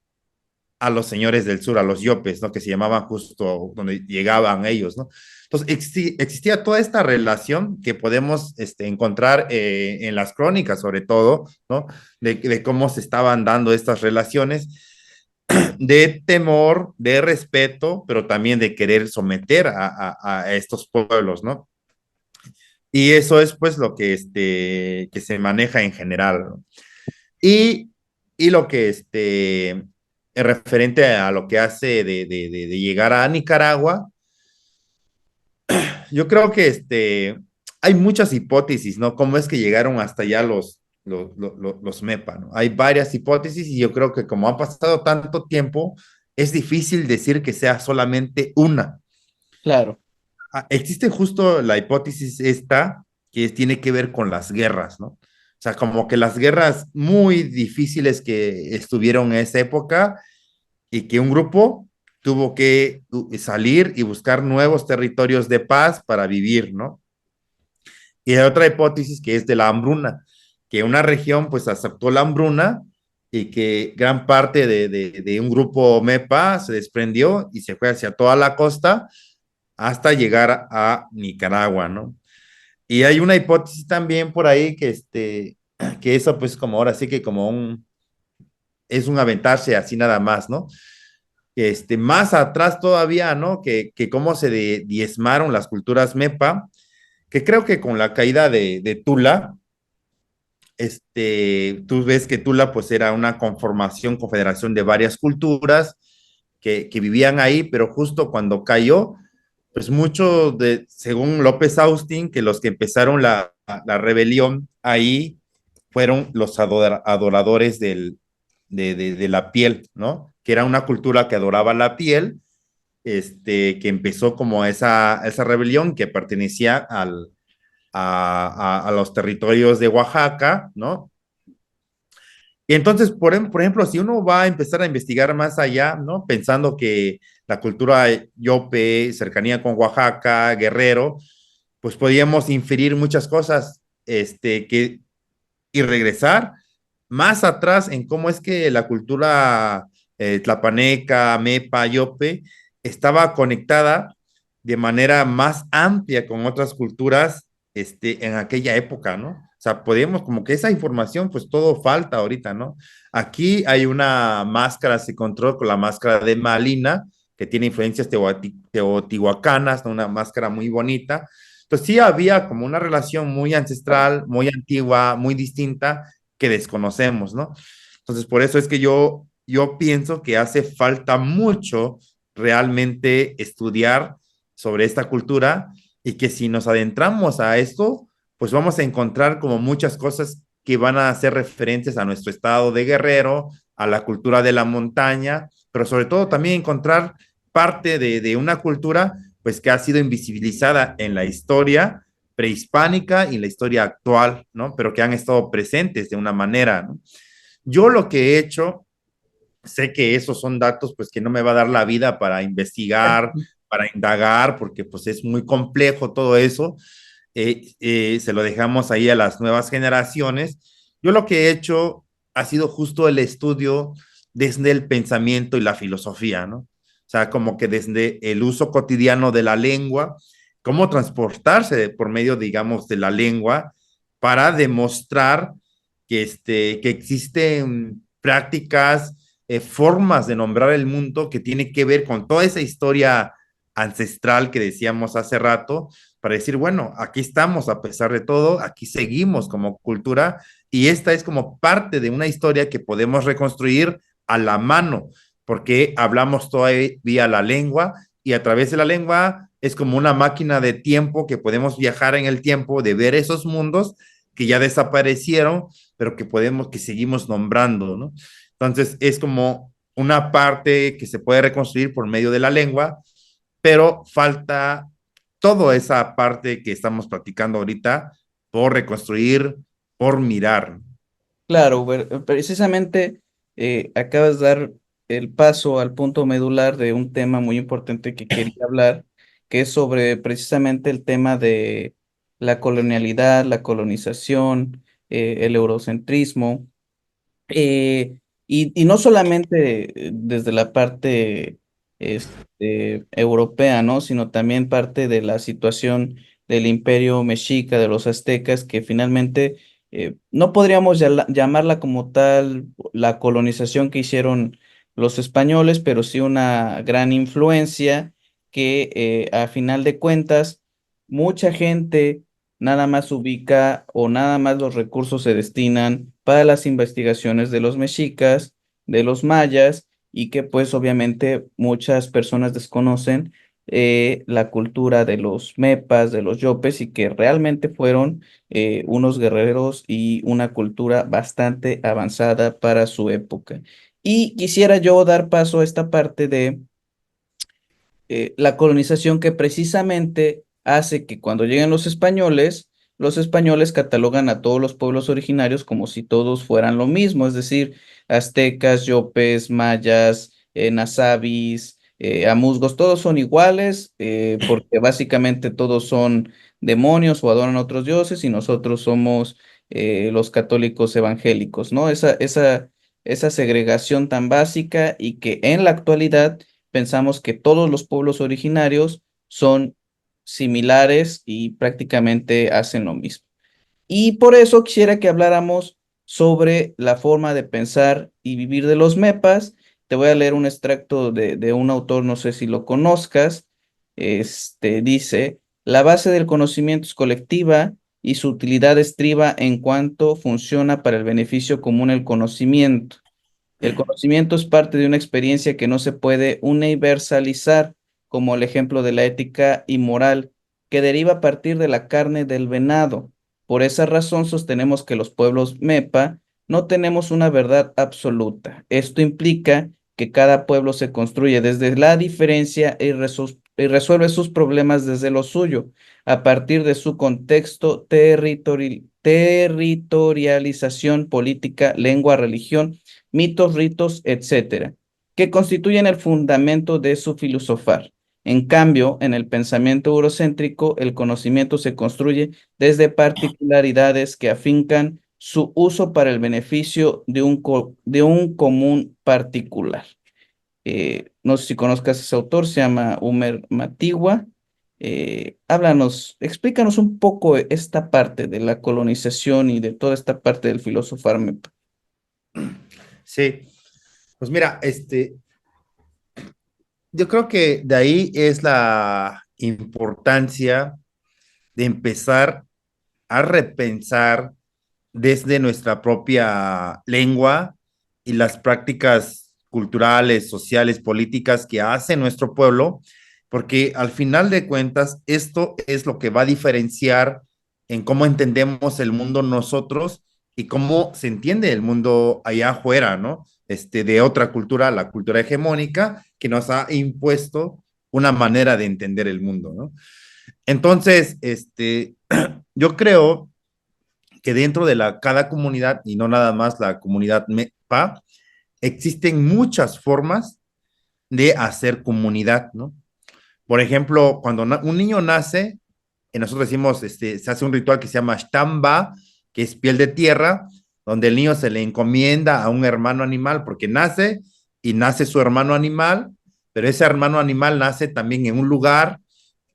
los señores del sur, a los yopes, ¿no? Que se llamaban justo donde llegaban ellos, ¿no? Entonces, existía toda esta relación que podemos encontrar en las crónicas, sobre todo, ¿no? De cómo se estaban dando estas relaciones de temor, de respeto, pero también de querer someter a estos pueblos, ¿no? Y eso es pues lo que, que se maneja en general, ¿no? Y, y lo que es referente a lo que hace de llegar a Nicaragua, yo creo que hay muchas hipótesis, ¿no? ¿Cómo es que llegaron hasta allá los MEPA, ¿no? Hay varias hipótesis y yo creo que como ha pasado tanto tiempo, es difícil decir que sea solamente una. Claro, Existe justo la hipótesis esta que tiene que ver con las guerras, ¿no? O sea, como que las guerras muy difíciles que estuvieron en esa época y que un grupo tuvo que salir y buscar nuevos territorios de paz para vivir, ¿no? Y hay otra hipótesis que es de la hambruna, que una región pues aceptó la hambruna y que gran parte de un grupo MEPA se desprendió y se fue hacia toda la costa hasta llegar a Nicaragua, ¿no? Y hay una hipótesis también por ahí que eso pues como ahora sí que es un aventarse así nada más, ¿no? Más atrás todavía, ¿no? Que cómo se diezmaron las culturas MEPA, que creo que con la caída de Tula, tú ves que Tula pues era una conformación, confederación de varias culturas que vivían ahí, pero justo cuando cayó, pues mucho según López Austin, que los que empezaron la rebelión ahí fueron los adoradores de la piel, ¿no? Que era una cultura que adoraba la piel, que empezó como esa rebelión que pertenecía a los territorios de Oaxaca, ¿no? Y entonces, por ejemplo, si uno va a empezar a investigar más allá, ¿no? Pensando que la cultura yope, cercanía con Oaxaca, Guerrero, pues podríamos inferir muchas cosas, y regresar más atrás en cómo es que la cultura tlapaneca, mepa, yope, estaba conectada de manera más amplia con otras culturas en aquella época, ¿no? O sea, podemos, como que esa información, pues todo falta ahorita, ¿no? Aquí hay una máscara, se encontró con la máscara de Malina, que tiene influencias teotihuacanas, ¿no? Una máscara muy bonita. Entonces sí había como una relación muy ancestral, muy antigua, muy distinta, que desconocemos, ¿no? Entonces, por eso es que yo pienso que hace falta mucho realmente estudiar sobre esta cultura y que si nos adentramos a esto, pues vamos a encontrar como muchas cosas que van a hacer referencias a nuestro estado de guerrero, a la cultura de la montaña, pero sobre todo también encontrar parte de una cultura pues que ha sido invisibilizada en la historia prehispánica y la historia actual, ¿no? Pero que han estado presentes de una manera, ¿no? Yo lo que he hecho, sé que esos son datos pues que no me va a dar la vida para investigar, para indagar, porque pues es muy complejo todo eso. Se lo dejamos ahí a las nuevas generaciones. Yo lo que he hecho ha sido justo el estudio desde el pensamiento y la filosofía, ¿no? O sea, como que desde el uso cotidiano de la lengua, cómo transportarse por medio, digamos, de la lengua para demostrar que existen prácticas, formas de nombrar el mundo que tiene que ver con toda esa historia ancestral que decíamos hace rato, para decir, bueno, aquí estamos a pesar de todo, aquí seguimos como cultura y esta es como parte de una historia que podemos reconstruir a la mano, porque hablamos todavía la lengua y a través de la lengua es como una máquina de tiempo que podemos viajar en el tiempo, de ver esos mundos que ya desaparecieron, pero que podemos, que seguimos nombrando, ¿no? Entonces es como una parte que se puede reconstruir por medio de la lengua, pero falta toda esa parte que estamos practicando ahorita por reconstruir, por mirar. Claro, precisamente acabas de dar el paso al punto medular de un tema muy importante que quería hablar, que es sobre precisamente el tema de la colonialidad, la colonización, el eurocentrismo. Y no solamente desde la parte europea, ¿no? Sino también parte de la situación del imperio mexica, de los aztecas, que finalmente no podríamos llamarla como tal la colonización que hicieron los españoles, pero sí una gran influencia que a final de cuentas mucha gente nada más ubica o nada más los recursos se destinan para las investigaciones de los mexicas, de los mayas, y que pues obviamente muchas personas desconocen la cultura de los mepas, de los yopes, y que realmente fueron unos guerreros y una cultura bastante avanzada para su época. Y quisiera yo dar paso a esta parte de la colonización que precisamente hace que cuando lleguen los españoles catalogan a todos los pueblos originarios como si todos fueran lo mismo, es decir, aztecas, yopes, mayas, nazabis, amuzgos, todos son iguales, porque básicamente todos son demonios o adoran a otros dioses y nosotros somos los católicos evangélicos, ¿no? Esa segregación tan básica y que en la actualidad pensamos que todos los pueblos originarios son similares y prácticamente hacen lo mismo. Y por eso quisiera que habláramos sobre la forma de pensar y vivir de los mepas. Te voy a leer un extracto de un autor, no sé si lo conozcas. Dice, la base del conocimiento es colectiva y su utilidad estriba en cuanto funciona para el beneficio común el conocimiento. El conocimiento es parte de una experiencia que no se puede universalizar, como el ejemplo de la ética y moral, que deriva a partir de la carne del venado. Por esa razón sostenemos que los pueblos MEPA no tenemos una verdad absoluta. Esto implica que cada pueblo se construye desde la diferencia y resuelve sus problemas desde lo suyo, a partir de su contexto, territorialización política, lengua, religión, mitos, ritos, etcétera, que constituyen el fundamento de su filosofar. En cambio, en el pensamiento eurocéntrico, el conocimiento se construye desde particularidades que afincan su uso para el beneficio de un común particular. No sé si conozcas a ese autor, se llama Umer Matigua. Háblanos, explícanos un poco esta parte de la colonización y de toda esta parte del filosofar. Sí, pues mira, yo creo que de ahí es la importancia de empezar a repensar desde nuestra propia lengua y las prácticas culturales, sociales, políticas que hace nuestro pueblo, porque al final de cuentas esto es lo que va a diferenciar en cómo entendemos el mundo nosotros y cómo se entiende el mundo allá afuera, ¿no? De otra cultura, la cultura hegemónica, que nos ha impuesto una manera de entender el mundo, ¿no? Entonces, yo creo que dentro de cada comunidad, y no nada más la comunidad MEPA, existen muchas formas de hacer comunidad, ¿no? Por ejemplo, cuando un niño nace, nosotros decimos, se hace un ritual que se llama Shtamba, que es piel de tierra, donde el niño se le encomienda a un hermano animal, porque nace y nace su hermano animal, pero ese hermano animal nace también en un lugar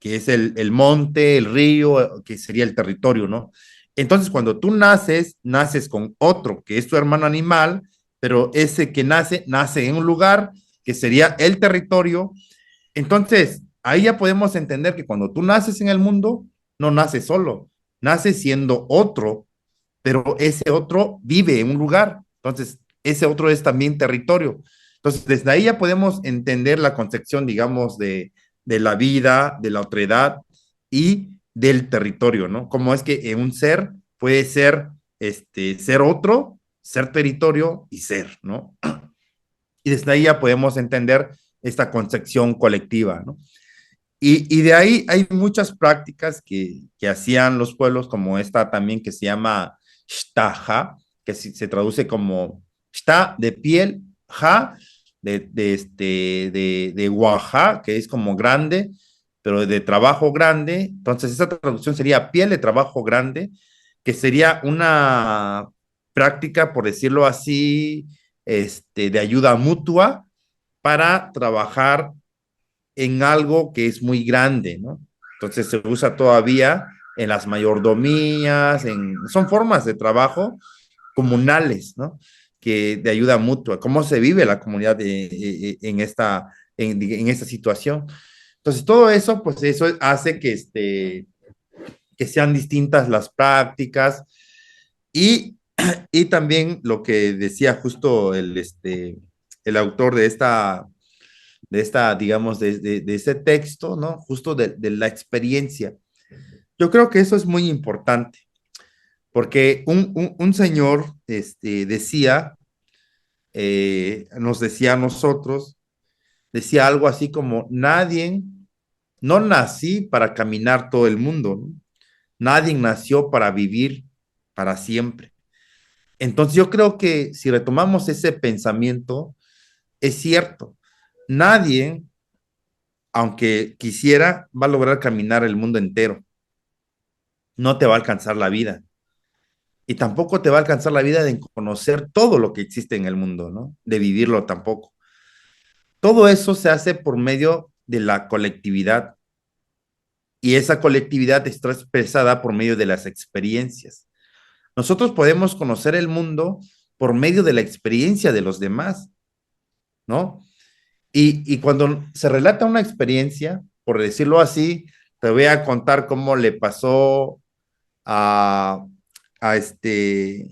que es el monte, el río, que sería el territorio, ¿no? Entonces, cuando tú naces, naces con otro, que es tu hermano animal, pero ese que nace, nace en un lugar que sería el territorio. Entonces, ahí ya podemos entender que cuando tú naces en el mundo, no naces solo, naces siendo otro, pero ese otro vive en un lugar. Entonces, ese otro es también territorio. Entonces, desde ahí ya podemos entender la concepción, digamos, de la vida, de la otredad y del territorio, ¿no? Cómo es que un ser puede ser, ser otro, ser territorio y ser, ¿no? Y desde ahí ya podemos entender esta concepción colectiva, ¿no? Y de ahí hay muchas prácticas que hacían los pueblos, como esta también que se llama shtaha, que se traduce como shta de piel, ja de guaja, que es como grande, pero de trabajo grande. Entonces, esa traducción sería piel de trabajo grande, que sería una práctica, por decirlo así, de ayuda mutua para trabajar en algo que es muy grande, ¿no? Entonces se usa todavía en las mayordomías, son formas de trabajo comunales, ¿no? Que de ayuda mutua, cómo se vive la comunidad en esta situación. Entonces todo eso, pues eso hace que sean distintas las prácticas y, y también lo que decía justo el autor digamos, de este texto, ¿no? Justo de la experiencia. Yo creo que eso es muy importante, porque un señor decía, nos decía a nosotros, decía algo así como, nadie, no nací para caminar todo el mundo, ¿no? Nadie nació para vivir para siempre. Entonces yo creo que si retomamos ese pensamiento, es cierto, nadie aunque quisiera, va a lograr caminar el mundo entero. No te va a alcanzar la vida. Y tampoco te va a alcanzar la vida de conocer todo lo que existe en el mundo, ¿no? De vivirlo tampoco. Todo eso se hace por medio de la colectividad y esa colectividad está expresada por medio de las experiencias. Nosotros podemos conocer el mundo por medio de la experiencia de los demás, ¿no? Y cuando se relata una experiencia, por decirlo así, te voy a contar cómo le pasó a, a, este,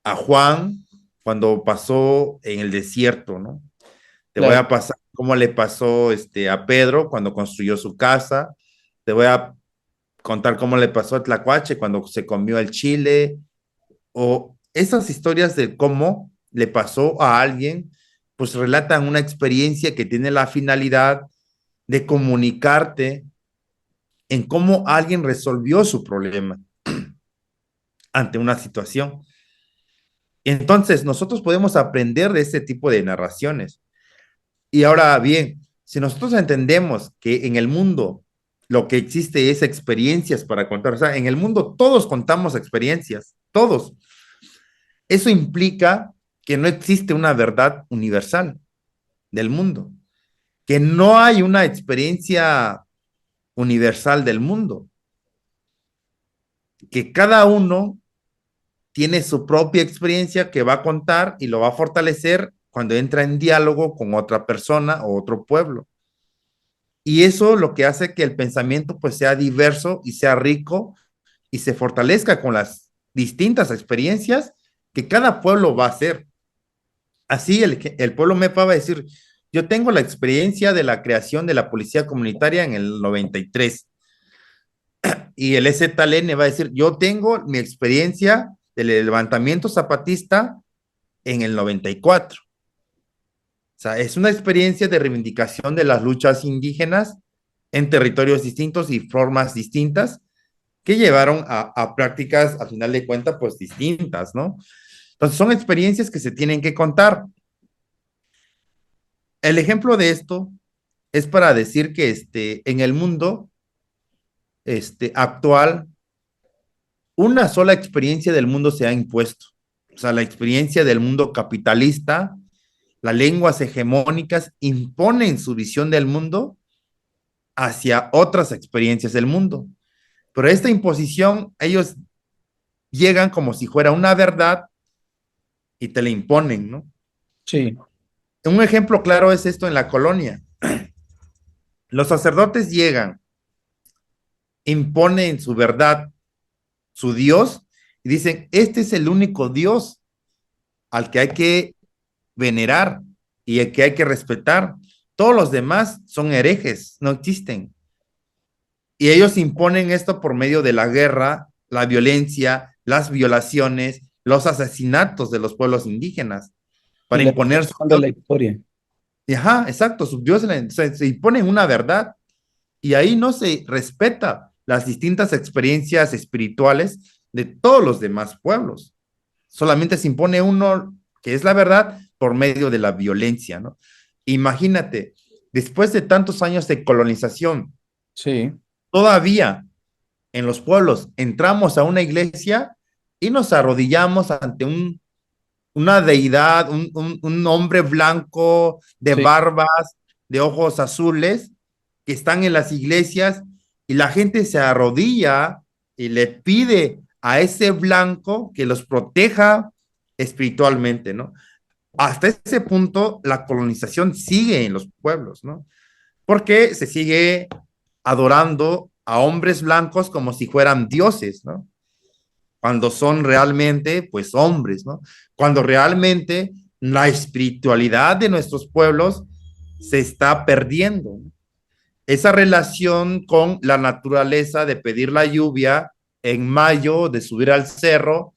a Juan cuando pasó en el desierto, ¿no? Te voy Claro. a pasar cómo le pasó a Pedro cuando construyó su casa. Te voy a contar cómo le pasó a Tlacuache cuando se comió el chile. O esas historias de cómo le pasó a alguien, pues relatan una experiencia que tiene la finalidad de comunicarte en cómo alguien resolvió su problema ante una situación. Entonces, nosotros podemos aprender de este tipo de narraciones. Y ahora bien, si nosotros entendemos que en el mundo lo que existe es experiencias para contar, o sea, en el mundo todos contamos experiencias, todos. Eso implica que no existe una verdad universal del mundo, que no hay una experiencia universal del mundo, que cada uno tiene su propia experiencia que va a contar y lo va a fortalecer cuando entra en diálogo con otra persona o otro pueblo. Y eso lo que hace que el pensamiento pues sea diverso y sea rico y se fortalezca con las distintas experiencias que cada pueblo va a hacer. Así el pueblo MEPA va a decir, yo tengo la experiencia de la creación de la policía comunitaria en el 93 y el EZLN va a decir, yo tengo mi experiencia del levantamiento zapatista en el 94. O sea, es una experiencia de reivindicación de las luchas indígenas en territorios distintos y formas distintas que llevaron a prácticas, a final de cuentas, pues distintas, ¿no? Entonces, son experiencias que se tienen que contar. El ejemplo de esto es para decir que en el mundo actual, una sola experiencia del mundo se ha impuesto. O sea, la experiencia del mundo capitalista, las lenguas hegemónicas imponen su visión del mundo hacia otras experiencias del mundo. Pero esta imposición, ellos llegan como si fuera una verdad y te la imponen, ¿no? Sí, Un ejemplo claro es esto en la colonia. Los sacerdotes llegan, imponen su verdad, su Dios, y dicen, este es el único Dios al que hay que venerar y al que hay que respetar. Todos los demás son herejes, no existen. Y ellos imponen esto por medio de la guerra, la violencia, las violaciones, los asesinatos de los pueblos indígenas, y para la imponer su destrucción de Dios. la historia. Ajá, exacto, su Dios se imponen una verdad y ahí no se respeta las distintas experiencias espirituales de todos los demás pueblos. Solamente se impone uno que es la verdad por medio de la violencia, ¿no? Imagínate, después de tantos años de colonización, Sí, todavía en los pueblos entramos a una iglesia y nos arrodillamos ante una deidad, un hombre blanco de sí. barbas, de ojos azules, que están en las iglesias y la gente se arrodilla y le pide a ese blanco que los proteja espiritualmente, ¿no? Hasta ese punto la colonización sigue en los pueblos, ¿no? Porque se sigue adorando a hombres blancos como si fueran dioses, ¿no? Cuando son realmente, pues, hombres, ¿no? Cuando realmente la espiritualidad de nuestros pueblos se está perdiendo, ¿no? Esa relación con la naturaleza de pedir la lluvia en mayo, de subir al cerro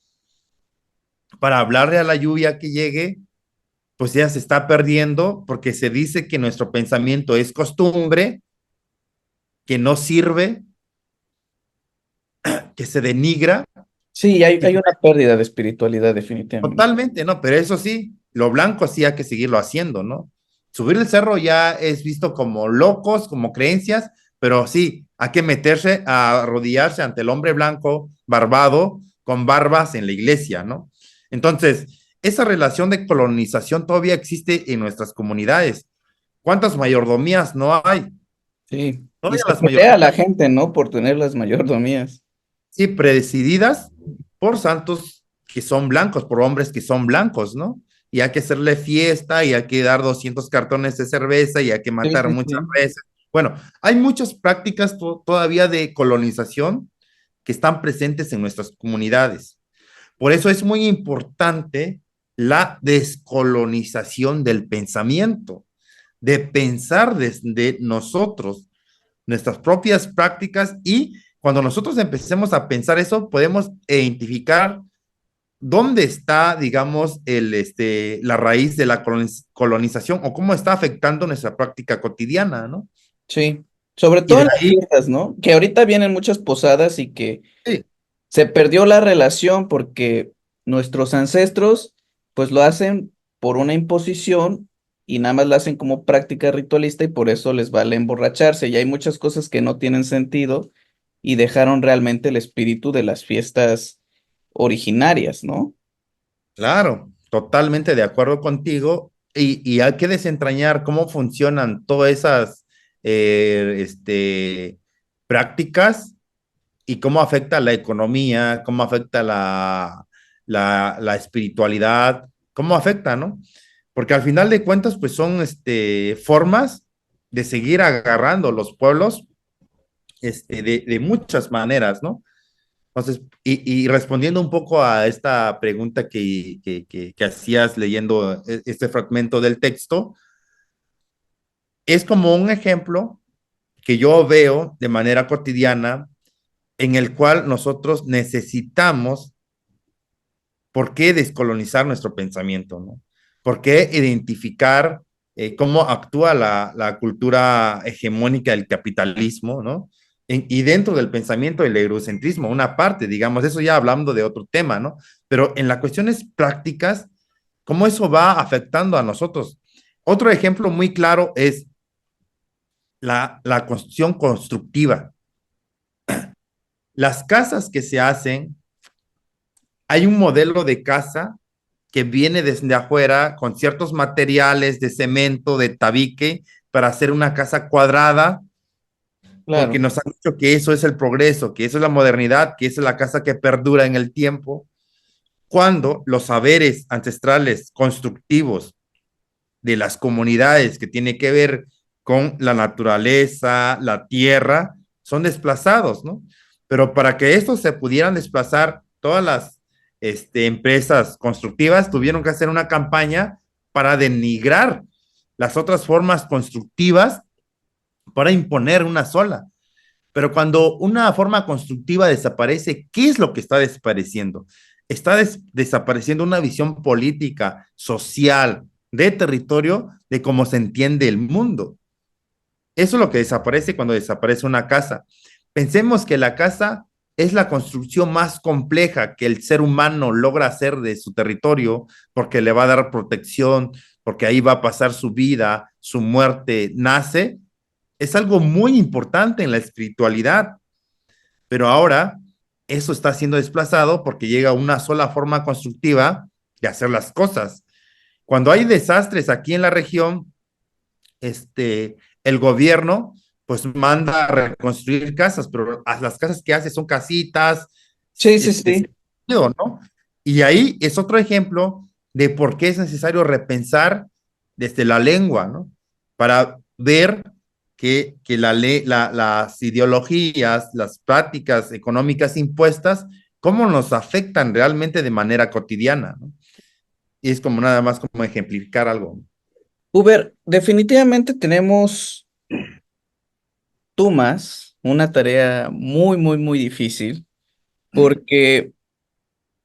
para hablarle a la lluvia que llegue, pues ya se está perdiendo porque se dice que nuestro pensamiento es costumbre, que no sirve, que se denigra, Sí, hay, que hay una pérdida de espiritualidad definitivamente. totalmente, ¿no? Pero eso sí, lo blanco sí hay que seguirlo haciendo, ¿no? Subir el cerro ya es visto como locos, como creencias, pero sí, hay que meterse a arrodillarse ante el hombre blanco, barbado, con barbas en la iglesia, ¿no? Entonces, esa relación de colonización todavía existe en nuestras comunidades. ¿Cuántas mayordomías no hay? Sí, y Todavía se las pelea a la mayordomías, gente, ¿no? Por tener las mayordomías. sí, presididas por santos que son blancos, por hombres que son blancos, ¿no? Y hay que hacerle fiesta y hay que dar 200 cartones de cerveza y hay que Sí, matar sí, muchas sí. veces. Bueno, hay muchas prácticas todavía de colonización que están presentes en nuestras comunidades. Por eso es muy importante la descolonización del pensamiento, de pensar desde nosotros, nuestras propias prácticas y cuando nosotros empecemos a pensar eso, podemos identificar dónde está, digamos, la raíz de la colonización o cómo está afectando nuestra práctica cotidiana, ¿no? Sí, sobre Y todo de en las ahí, fiestas, ¿no? Que ahorita vienen muchas posadas y que sí, se perdió la relación porque nuestros ancestros pues lo hacen por una imposición y nada más lo hacen como práctica ritualista y por eso les vale emborracharse y hay muchas cosas que no tienen sentido y dejaron realmente el espíritu de las fiestas originarias, ¿no? claro, totalmente de acuerdo contigo. Y hay que desentrañar cómo funcionan todas esas prácticas y cómo afecta la economía, cómo afecta la espiritualidad, cómo afecta, ¿no? Porque al final de cuentas, pues son formas de seguir agarrando los pueblos de muchas maneras, ¿no? Entonces, y respondiendo un poco a esta pregunta que hacías leyendo este fragmento del texto, es como un ejemplo que yo veo de manera cotidiana en el cual nosotros necesitamos, ¿por qué descolonizar nuestro pensamiento, no? ¿Por qué identificar cómo actúa la cultura hegemónica del capitalismo, ¿no? Y dentro del pensamiento del eurocentrismo, una parte, digamos, eso ya hablando de otro tema, ¿no? Pero en las cuestiones prácticas, ¿cómo eso va afectando a nosotros? Otro ejemplo muy claro es la construcción constructiva. Las casas que se hacen, hay un modelo de casa que viene desde afuera con ciertos materiales de cemento, de tabique, para hacer una casa cuadrada, porque Claro. nos han dicho que eso es el progreso, que eso es la modernidad, que esa es la casa que perdura en el tiempo, cuando los saberes ancestrales constructivos de las comunidades que tiene que ver con la naturaleza, la tierra, son desplazados, ¿no? Pero para que estos se pudieran desplazar, todas las empresas constructivas tuvieron que hacer una campaña para denigrar las otras formas constructivas para imponer una sola. Pero cuando una forma constructiva desaparece, ¿qué es lo que está desapareciendo? Está desapareciendo una visión política, social, de territorio, de cómo se entiende el mundo. Eso es lo que desaparece cuando desaparece una casa. Pensemos que la casa es la construcción más compleja que el ser humano logra hacer de su territorio porque le va a dar protección, porque ahí va a pasar su vida, su muerte nace. Es algo muy importante en la espiritualidad, pero ahora eso está siendo desplazado porque llega una sola forma constructiva de hacer las cosas. Cuando hay desastres aquí en la región, el gobierno pues manda a reconstruir casas, pero las casas que hace son casitas, Sí, sí, sí. ¿no? Y ahí es otro ejemplo de por qué es necesario repensar desde la lengua, ¿no? Para ver las ideologías, las prácticas económicas impuestas, cómo nos afectan realmente de manera cotidiana, ¿no? Y es como nada más como ejemplificar algo. Uber, definitivamente tenemos tú más una tarea muy, muy, muy difícil porque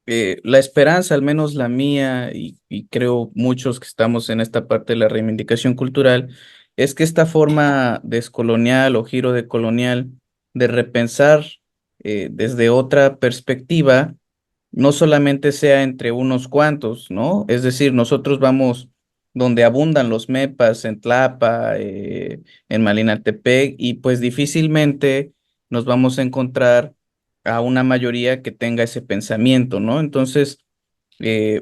la esperanza, al menos la mía, y creo muchos que estamos en esta parte de la reivindicación cultural, es que esta forma descolonial o giro decolonial de repensar desde otra perspectiva, no solamente sea entre unos cuantos, ¿no? Es decir, nosotros vamos donde abundan los mepas, en Tlapa, en Malinaltepec, y pues difícilmente nos vamos a encontrar a una mayoría que tenga ese pensamiento, ¿no? Entonces,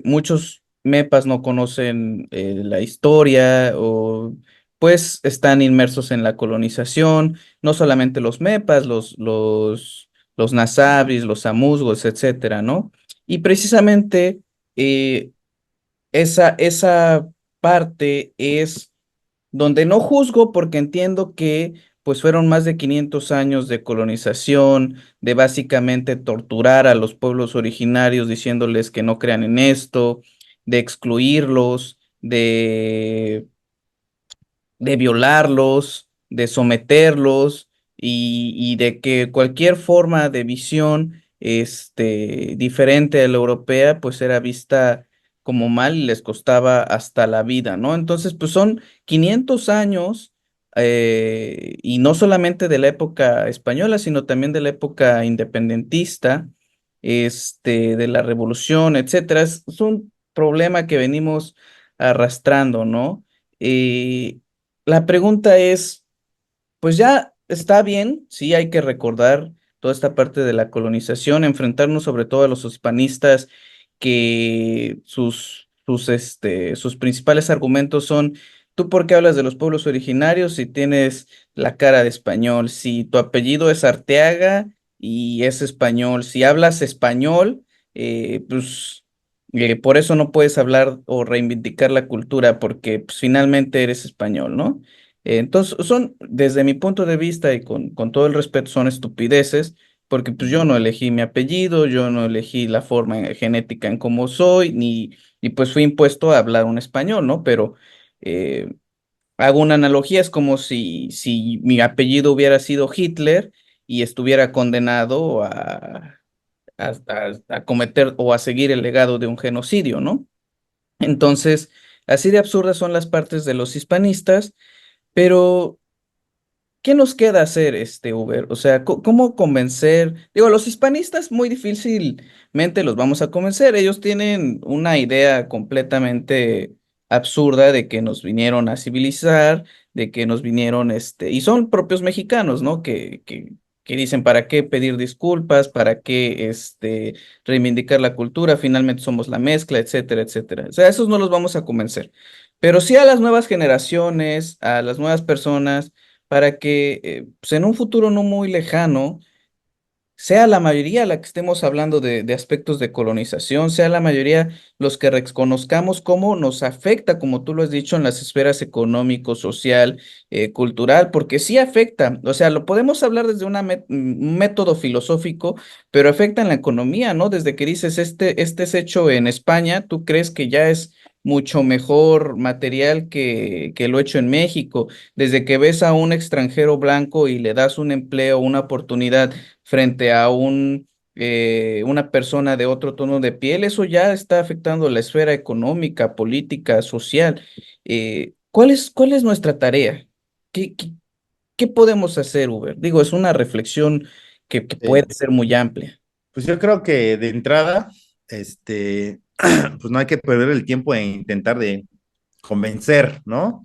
muchos mepas no conocen la historia o pues están inmersos en la colonización, no solamente los mepas, los nasabis, los amuzgos, etcétera, ¿no? Y precisamente eh, esa parte es donde no juzgo porque entiendo que pues fueron más de 500 años de colonización, de básicamente torturar a los pueblos originarios diciéndoles que no crean en esto, de excluirlos, de violarlos, de someterlos y de que cualquier forma de visión diferente a la europea pues era vista como mal y les costaba hasta la vida, ¿no? Entonces pues son 500 años y no solamente de la época española, sino también de la época independentista, de la revolución, etcétera. Es un problema que venimos arrastrando, ¿no? Eh, la pregunta es, pues ya está bien, sí hay que recordar toda esta parte de la colonización, enfrentarnos sobre todo a los hispanistas que sus principales argumentos son, ¿tú por qué hablas de los pueblos originarios si tienes la cara de español? Si tu apellido es Arteaga y es español, si hablas español, pues por eso no puedes hablar o reivindicar la cultura porque pues, finalmente eres español, ¿no? Entonces, son, desde mi punto de vista y con todo el respeto, son estupideces, porque pues yo no elegí mi apellido, yo no elegí la forma genética en cómo soy, ni pues fui impuesto a hablar un español, ¿no? Pero eh, hago una analogía, es como si mi apellido hubiera sido Hitler y estuviera condenado a cometer o a seguir el legado de un genocidio, ¿no? Entonces, así de absurdas son las partes de los hispanistas, pero ¿qué nos queda hacer, Uber? O sea, ¿cómo convencer? Digo, los hispanistas muy difícilmente los vamos a convencer. Ellos tienen una idea completamente absurda de que nos vinieron a civilizar, de que nos vinieron, y son propios mexicanos, ¿no? Que dicen, ¿para qué pedir disculpas? ¿Para qué, reivindicar la cultura? Finalmente somos la mezcla, etcétera, etcétera. O sea, esos no los vamos a convencer. Pero sí a las nuevas generaciones, a las nuevas personas, para que, pues en un futuro no muy lejano, sea la mayoría la que estemos hablando de aspectos de colonización, sea la mayoría los que reconozcamos cómo nos afecta, como tú lo has dicho, en las esferas económico, social, cultural, porque sí afecta, o sea, lo podemos hablar desde un método filosófico, pero afecta en la economía, ¿no? Desde que dices, este es hecho en España, ¿tú crees que ya es mucho mejor material que lo hecho en México? Desde que ves a un extranjero blanco y le das un empleo, una oportunidad frente a una persona de otro tono de piel, eso ya está afectando la esfera económica, política, social. ¿Cuál es nuestra tarea? ¿Qué podemos hacer, Uber? Digo, es una reflexión que puede Eh, ser muy amplia. pues yo creo que de entrada, pues no hay que perder el tiempo en intentar de convencer, ¿no?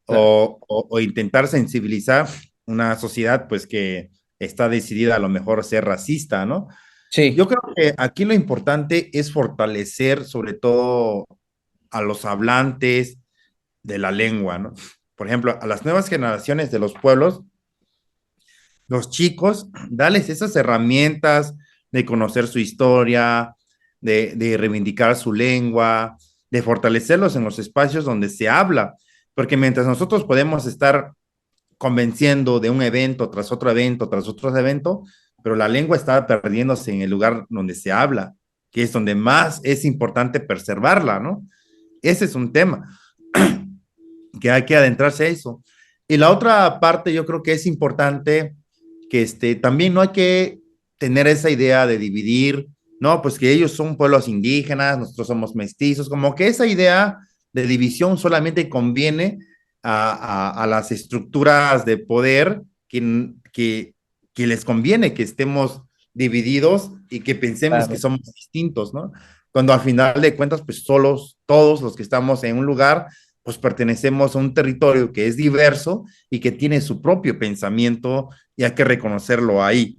Claro. O intentar sensibilizar una sociedad, pues que está decidida a lo mejor a ser racista, ¿no? Sí, Yo creo que aquí lo importante es fortalecer sobre todo a los hablantes de la lengua, ¿no? Por ejemplo, a las nuevas generaciones de los pueblos, los chicos, darles esas herramientas de conocer su historia, de reivindicar su lengua, de fortalecerlos en los espacios donde se habla, porque mientras nosotros podemos estar convenciendo de un evento tras otro evento tras otro evento, pero la lengua está perdiéndose en el lugar donde se habla, que es donde más es importante preservarla, ¿no? Ese es un tema que hay que adentrarse a eso. Y la otra parte, yo creo que es importante que también no hay que tener esa idea de dividir, no, pues que ellos son pueblos indígenas, nosotros somos mestizos, como que esa idea de división solamente conviene a las estructuras de poder que les conviene que estemos divididos y que pensemos que claro. somos distintos, ¿no? Cuando al final de cuentas, pues solos, todos los que estamos en un lugar, pues pertenecemos a un territorio que es diverso y que tiene su propio pensamiento y hay que reconocerlo ahí.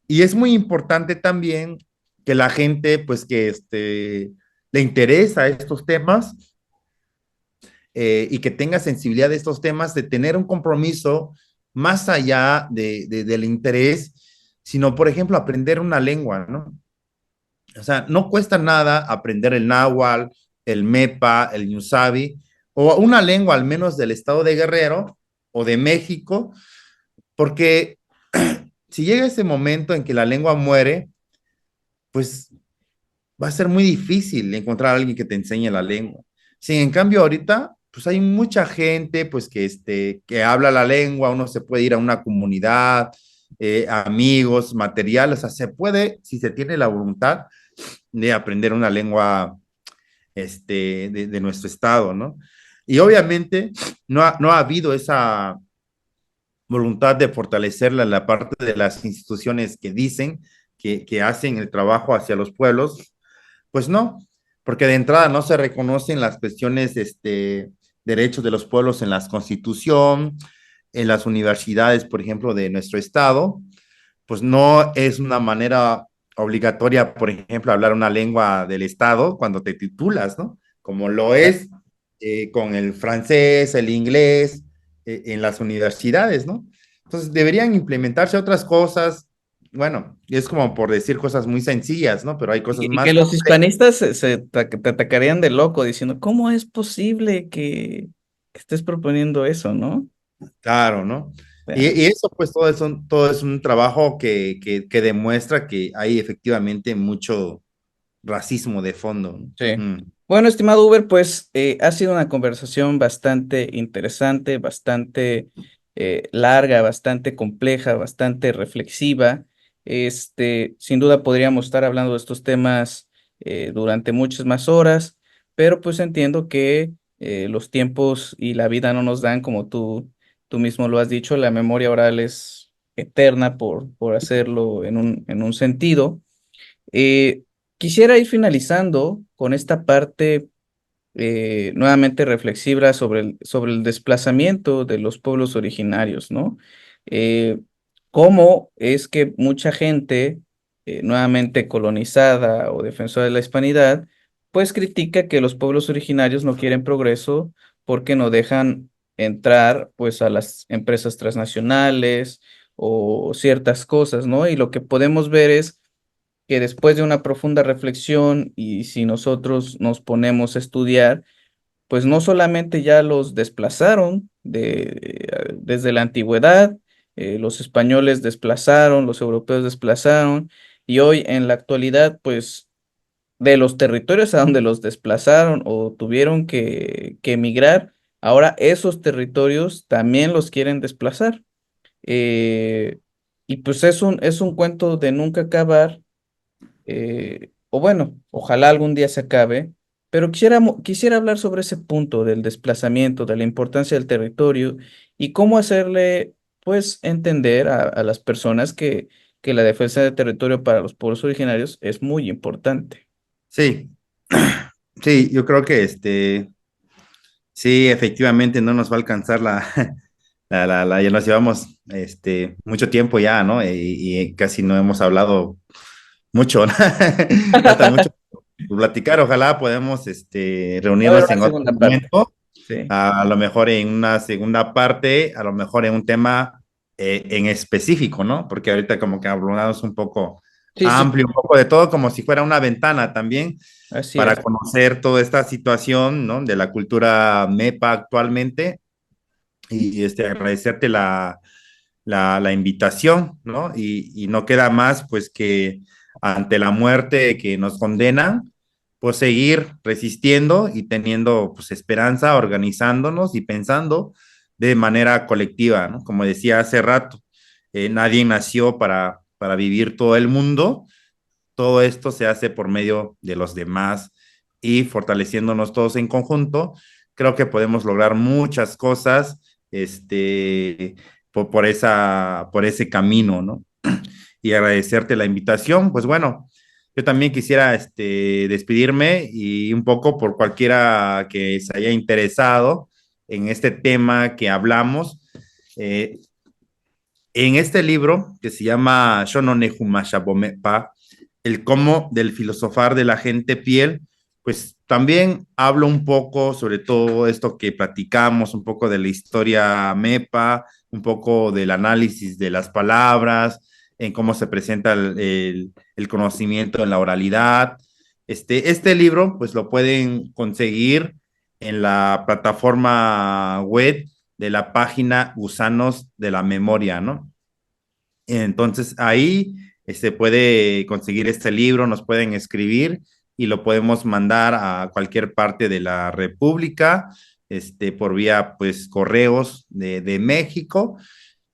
Y es muy importante también que la gente, pues que le interesa estos temas y que tenga sensibilidad de estos temas, de tener un compromiso más allá del interés, sino, por ejemplo, aprender una lengua, ¿no? O sea, no cuesta nada aprender el náhuatl, el mepa, el ñusabi, o una lengua al menos del estado de Guerrero o de México, porque si llega ese momento en que la lengua muere, pues va a ser muy difícil encontrar a alguien que te enseñe la lengua. Si en cambio ahorita, pues hay mucha gente, pues que habla la lengua, uno se puede ir a una comunidad, amigos, material, o sea, se puede, si se tiene la voluntad de aprender una lengua de nuestro estado, ¿no? Y obviamente no ha habido esa voluntad de fortalecerla en la parte de las instituciones que dicen que hacen el trabajo hacia los pueblos, pues no, porque de entrada no se reconocen las cuestiones, derechos de los pueblos en la constitución, en las universidades, por ejemplo, de nuestro estado, pues no es una manera obligatoria, por ejemplo, hablar una lengua del estado cuando te titulas, ¿no? Como lo es con el francés, el inglés, en las universidades, ¿no? Entonces deberían implementarse otras cosas. Bueno, es como por decir cosas muy sencillas, ¿no? Pero hay cosas Y que más los complejas. hispanistas te atacarían de loco diciendo, ¿cómo es posible que estés proponiendo eso, ¿no? Claro, ¿no? O sea, Y eso, pues, todo es un trabajo que demuestra que hay efectivamente mucho racismo de fondo, ¿no? sí. Mm. Bueno, estimado Uber, pues ha sido una conversación bastante interesante, bastante larga, bastante compleja, bastante reflexiva. Sin duda podríamos estar hablando de estos temas durante muchas más horas, pero pues entiendo que los tiempos y la vida no nos dan, como tú mismo lo has dicho, la memoria oral es eterna por hacerlo en un sentido. Eh, Quisiera ir finalizando con esta parte nuevamente reflexiva sobre el desplazamiento de los pueblos originarios, ¿no? Eh, Cómo es que mucha gente, nuevamente colonizada o defensora de la hispanidad, pues critica que los pueblos originarios no quieren progreso porque no dejan entrar pues a las empresas transnacionales o ciertas cosas, ¿no? Y lo que podemos ver es que después de una profunda reflexión y si nosotros nos ponemos a estudiar, pues no solamente ya los desplazaron desde la antigüedad, los españoles desplazaron, los europeos desplazaron, y hoy en la actualidad, pues de los territorios a donde los desplazaron o tuvieron que emigrar, ahora esos territorios también los quieren desplazar. Eh, y pues es un cuento de nunca acabar, o bueno, ojalá algún día se acabe, pero quisiera hablar sobre ese punto del desplazamiento, de la importancia del territorio y cómo hacerle, pues, entender a las personas que la defensa del territorio para los pueblos originarios es muy importante. Sí, sí, yo creo que sí, efectivamente no nos va a alcanzar ya nos llevamos mucho tiempo ya, ¿no? Y casi no hemos hablado mucho, ¿no? Falta mucho por platicar. Ojalá podamos Va a haber reunirnos una en otro segunda parte. momento, Sí, a lo mejor en una segunda parte, a lo mejor en un tema en específico, ¿no? Porque ahorita como que hablamos un poco sí, sí, amplio, un poco de todo, como si fuera una ventana también así para es. conocer toda esta situación, ¿no? De la cultura MEPA actualmente y agradecerte la invitación, ¿no? Y no queda más, pues, que ante la muerte que nos condenan, pues seguir resistiendo y teniendo, pues, esperanza, organizándonos y pensando de manera colectiva, ¿no? Como decía hace rato, nadie nació para vivir todo el mundo, todo esto se hace por medio de los demás y fortaleciéndonos todos en conjunto, creo que podemos lograr muchas cosas por ese camino, ¿no? Y agradecerte la invitación. Pues bueno, yo también quisiera despedirme y un poco por cualquiera que se haya interesado en este tema que hablamos. Eh, en este libro que se llama Shononehumashabomepa, el cómo del filosofar de la gente piel, pues también hablo un poco sobre todo esto que platicamos, un poco de la historia MEPA, un poco del análisis de las palabras, en cómo se presenta el conocimiento en la oralidad. Este libro, pues lo pueden conseguir en la plataforma web de la página Gusanos de la Memoria, ¿no? Entonces ahí puede conseguir este libro, nos pueden escribir y lo podemos mandar a cualquier parte de la República, por vía pues correos de México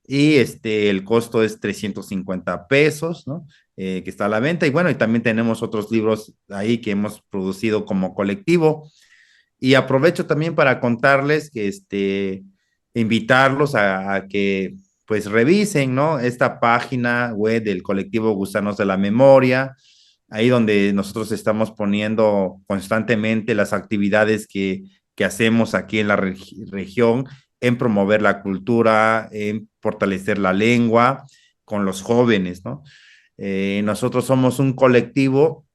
y el costo es 350 pesos, ¿no? Que está a la venta y bueno, y también tenemos otros libros ahí que hemos producido como colectivo y aprovecho también para contarles que invitarlos a que pues revisen, ¿no? Esta página web del colectivo Gusanos de la Memoria, ahí donde nosotros estamos poniendo constantemente las actividades que hacemos aquí en la región en promover la cultura, en fortalecer la lengua con los jóvenes, ¿no? Nosotros somos un colectivo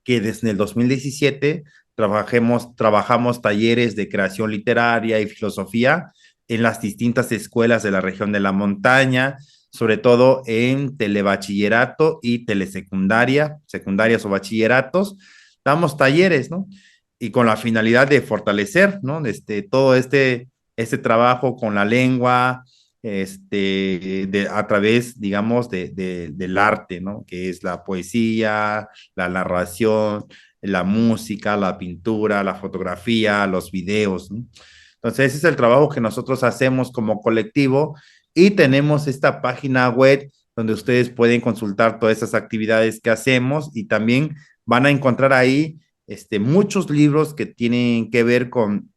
que desde el 2017 trabajamos talleres de creación literaria y filosofía en las distintas escuelas de la región de la montaña, sobre todo en telebachillerato y telesecundaria, secundarias o bachilleratos. Damos talleres, ¿no? Y con la finalidad de fortalecer, ¿no? Todo este trabajo con la lengua, a través, digamos, del arte, ¿no? Que es la poesía, la narración, la música, la pintura, la fotografía, los videos, ¿no? Entonces, ese es el trabajo que nosotros hacemos como colectivo y tenemos esta página web donde ustedes pueden consultar todas esas actividades que hacemos y también van a encontrar ahí muchos libros que tienen que ver con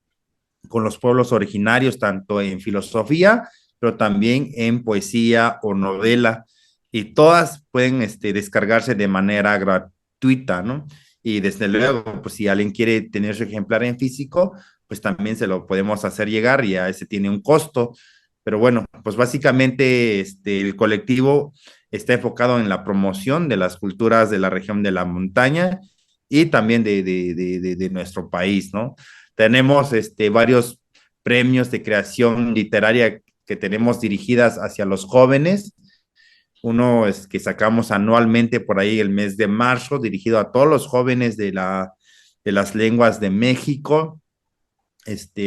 los pueblos originarios, tanto en filosofía, pero también en poesía o novela. Y todas pueden descargarse de manera gratuita, ¿no? y desde luego, pues si alguien quiere tener su ejemplar en físico, pues también se lo podemos hacer llegar y a ese tiene un costo. Pero bueno, pues básicamente el colectivo está enfocado en la promoción de las culturas de la región de la montaña y también de nuestro país, ¿no? Tenemos varios premios de creación literaria que tenemos dirigidas hacia los jóvenes. Uno es que sacamos anualmente por ahí el mes de marzo, dirigido a todos los jóvenes de las lenguas de México.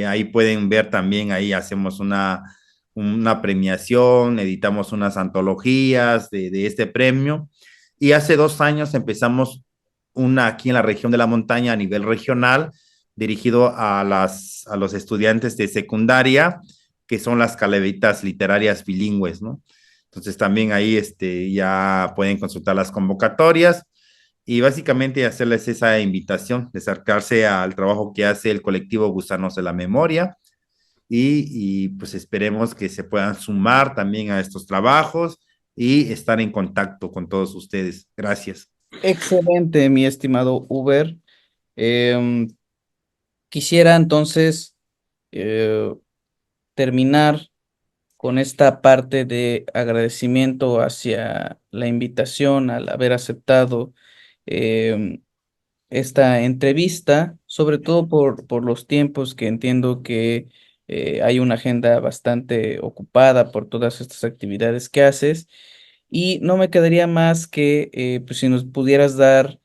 Ahí pueden ver también, ahí hacemos una premiación, editamos unas antologías de este premio. Y hace 2 años empezamos una aquí en la región de la montaña a nivel regional, dirigido a los estudiantes de secundaria, que son las calavitas literarias bilingües, ¿no? Entonces también ahí ya pueden consultar las convocatorias y básicamente hacerles esa invitación de acercarse al trabajo que hace el colectivo Gusanos de la Memoria pues esperemos que se puedan sumar también a estos trabajos y estar en contacto con todos ustedes. Gracias. Excelente, mi estimado Uber. Em, Quisiera entonces eh, terminar con esta parte de agradecimiento hacia la invitación, al haber aceptado em, esta entrevista, sobre todo por los tiempos que entiendo que hay una agenda bastante ocupada por todas estas actividades que haces. Y no me quedaría más que pues si nos pudieras dar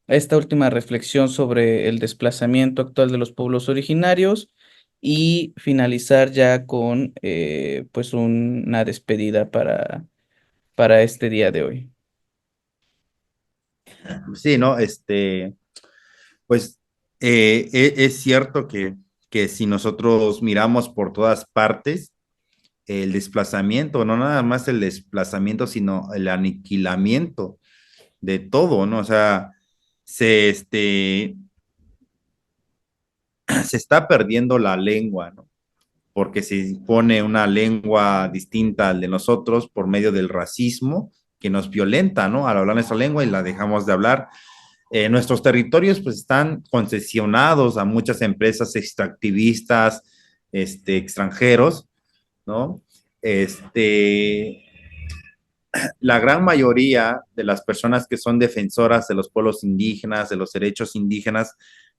esta última reflexión sobre el desplazamiento actual de los pueblos originarios y finalizar ya con pues una despedida para este día de hoy. Sí, ¿no? Pues es cierto que si nosotros miramos por todas partes, el desplazamiento, no nada más el desplazamiento, sino el aniquilamiento de todo, ¿no? O sea, se, este, se está perdiendo la lengua, ¿no? Porque se impone una lengua distinta al de nosotros por medio del racismo que nos violenta, ¿no? Al hablar nuestra lengua y la dejamos de hablar. Nuestros territorios pues están concesionados a muchas empresas extractivistas, extranjeros, ¿no? Este, la gran mayoría de las personas que son defensoras de los pueblos indígenas, de los derechos indígenas,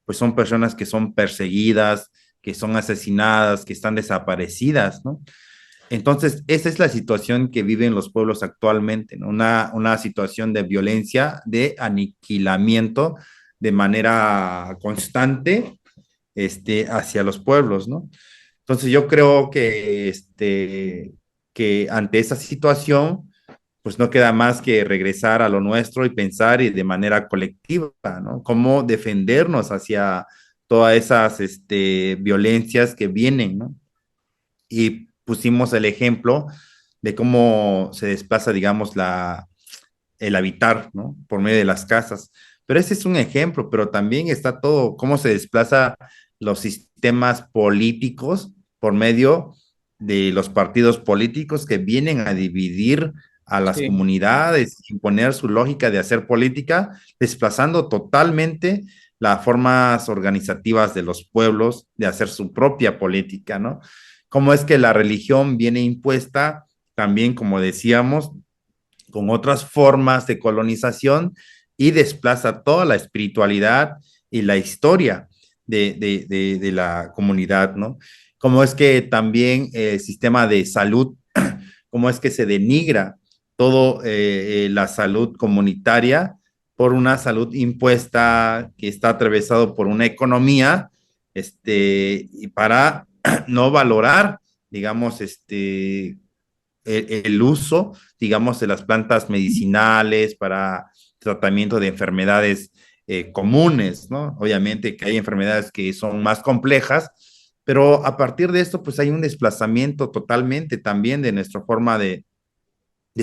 pues son personas que son perseguidas, que son asesinadas, que están desaparecidas, ¿no? Entonces, esa es la situación que viven los pueblos actualmente, ¿no? Una situación de violencia, de aniquilamiento de manera constante hacia los pueblos, ¿no? Entonces, yo creo que ante esa situación, pues no queda más que regresar a lo nuestro y pensar y de manera colectiva, ¿no? Cómo defendernos hacia todas esas violencias que vienen, ¿no? Y pusimos el ejemplo de cómo se desplaza, digamos, el habitar, ¿no? Por medio de las casas. Pero ese es un ejemplo, pero también está todo, cómo se desplaza los sistemas políticos por medio de los partidos políticos que vienen a dividir a las Sí. comunidades, imponer su lógica de hacer política, desplazando totalmente las formas organizativas de los pueblos de hacer su propia política, ¿no? Cómo es que la religión viene impuesta también, como decíamos, con otras formas de colonización y desplaza toda la espiritualidad y la historia de la comunidad, ¿no? Cómo es que también el sistema de salud, cómo es que se denigra todo la salud comunitaria por una salud impuesta que está atravesado por una economía, y para no valorar, digamos, el uso, digamos, de las plantas medicinales para tratamiento de enfermedades comunes, ¿no? Obviamente que hay enfermedades que son más complejas, pero a partir de esto, pues hay un desplazamiento totalmente también de nuestra forma de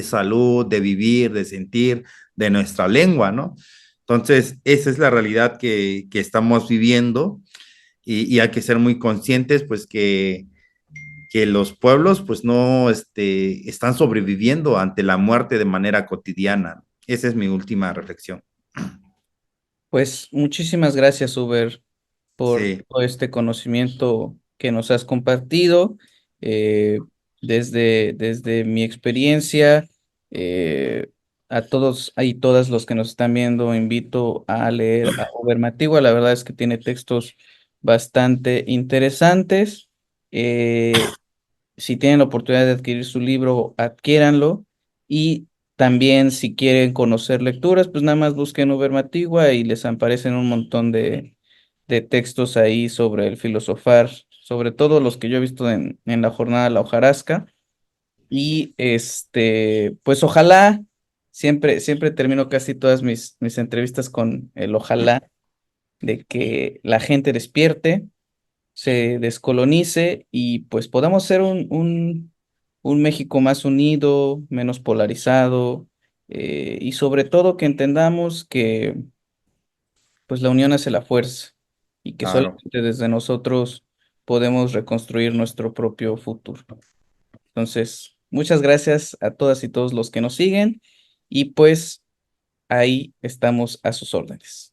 salud, de vivir, de sentir, de nuestra lengua, ¿no? Entonces, esa es la realidad que estamos viviendo y hay que ser muy conscientes, pues, que los pueblos pues no están sobreviviendo ante la muerte de manera cotidiana. Esa es mi última reflexión. Pues muchísimas gracias, Uber, por Sí, todo este conocimiento que nos has compartido. eh, desde mi experiencia, eh, a todos y todas los que nos están viendo, invito a leer a Uber Matigua. La verdad es que tiene textos bastante interesantes. Eh, si tienen la oportunidad de adquirir su libro, adquiéranlo. Y también si quieren conocer lecturas, pues nada más busquen Uber Matigua y les aparecen un montón de textos ahí sobre el filosofar, sobre todo los que yo he visto en la jornada La Hojarasca. Y pues ojalá, siempre termino casi todas mis entrevistas con el ojalá de que la gente despierte, se descolonice y pues podamos ser un México más unido, menos polarizado, y sobre todo que entendamos que pues la unión hace la fuerza y que claro. solamente desde nosotros podemos reconstruir nuestro propio futuro. Entonces, muchas gracias a todas y todos los que nos siguen y pues ahí estamos a sus órdenes.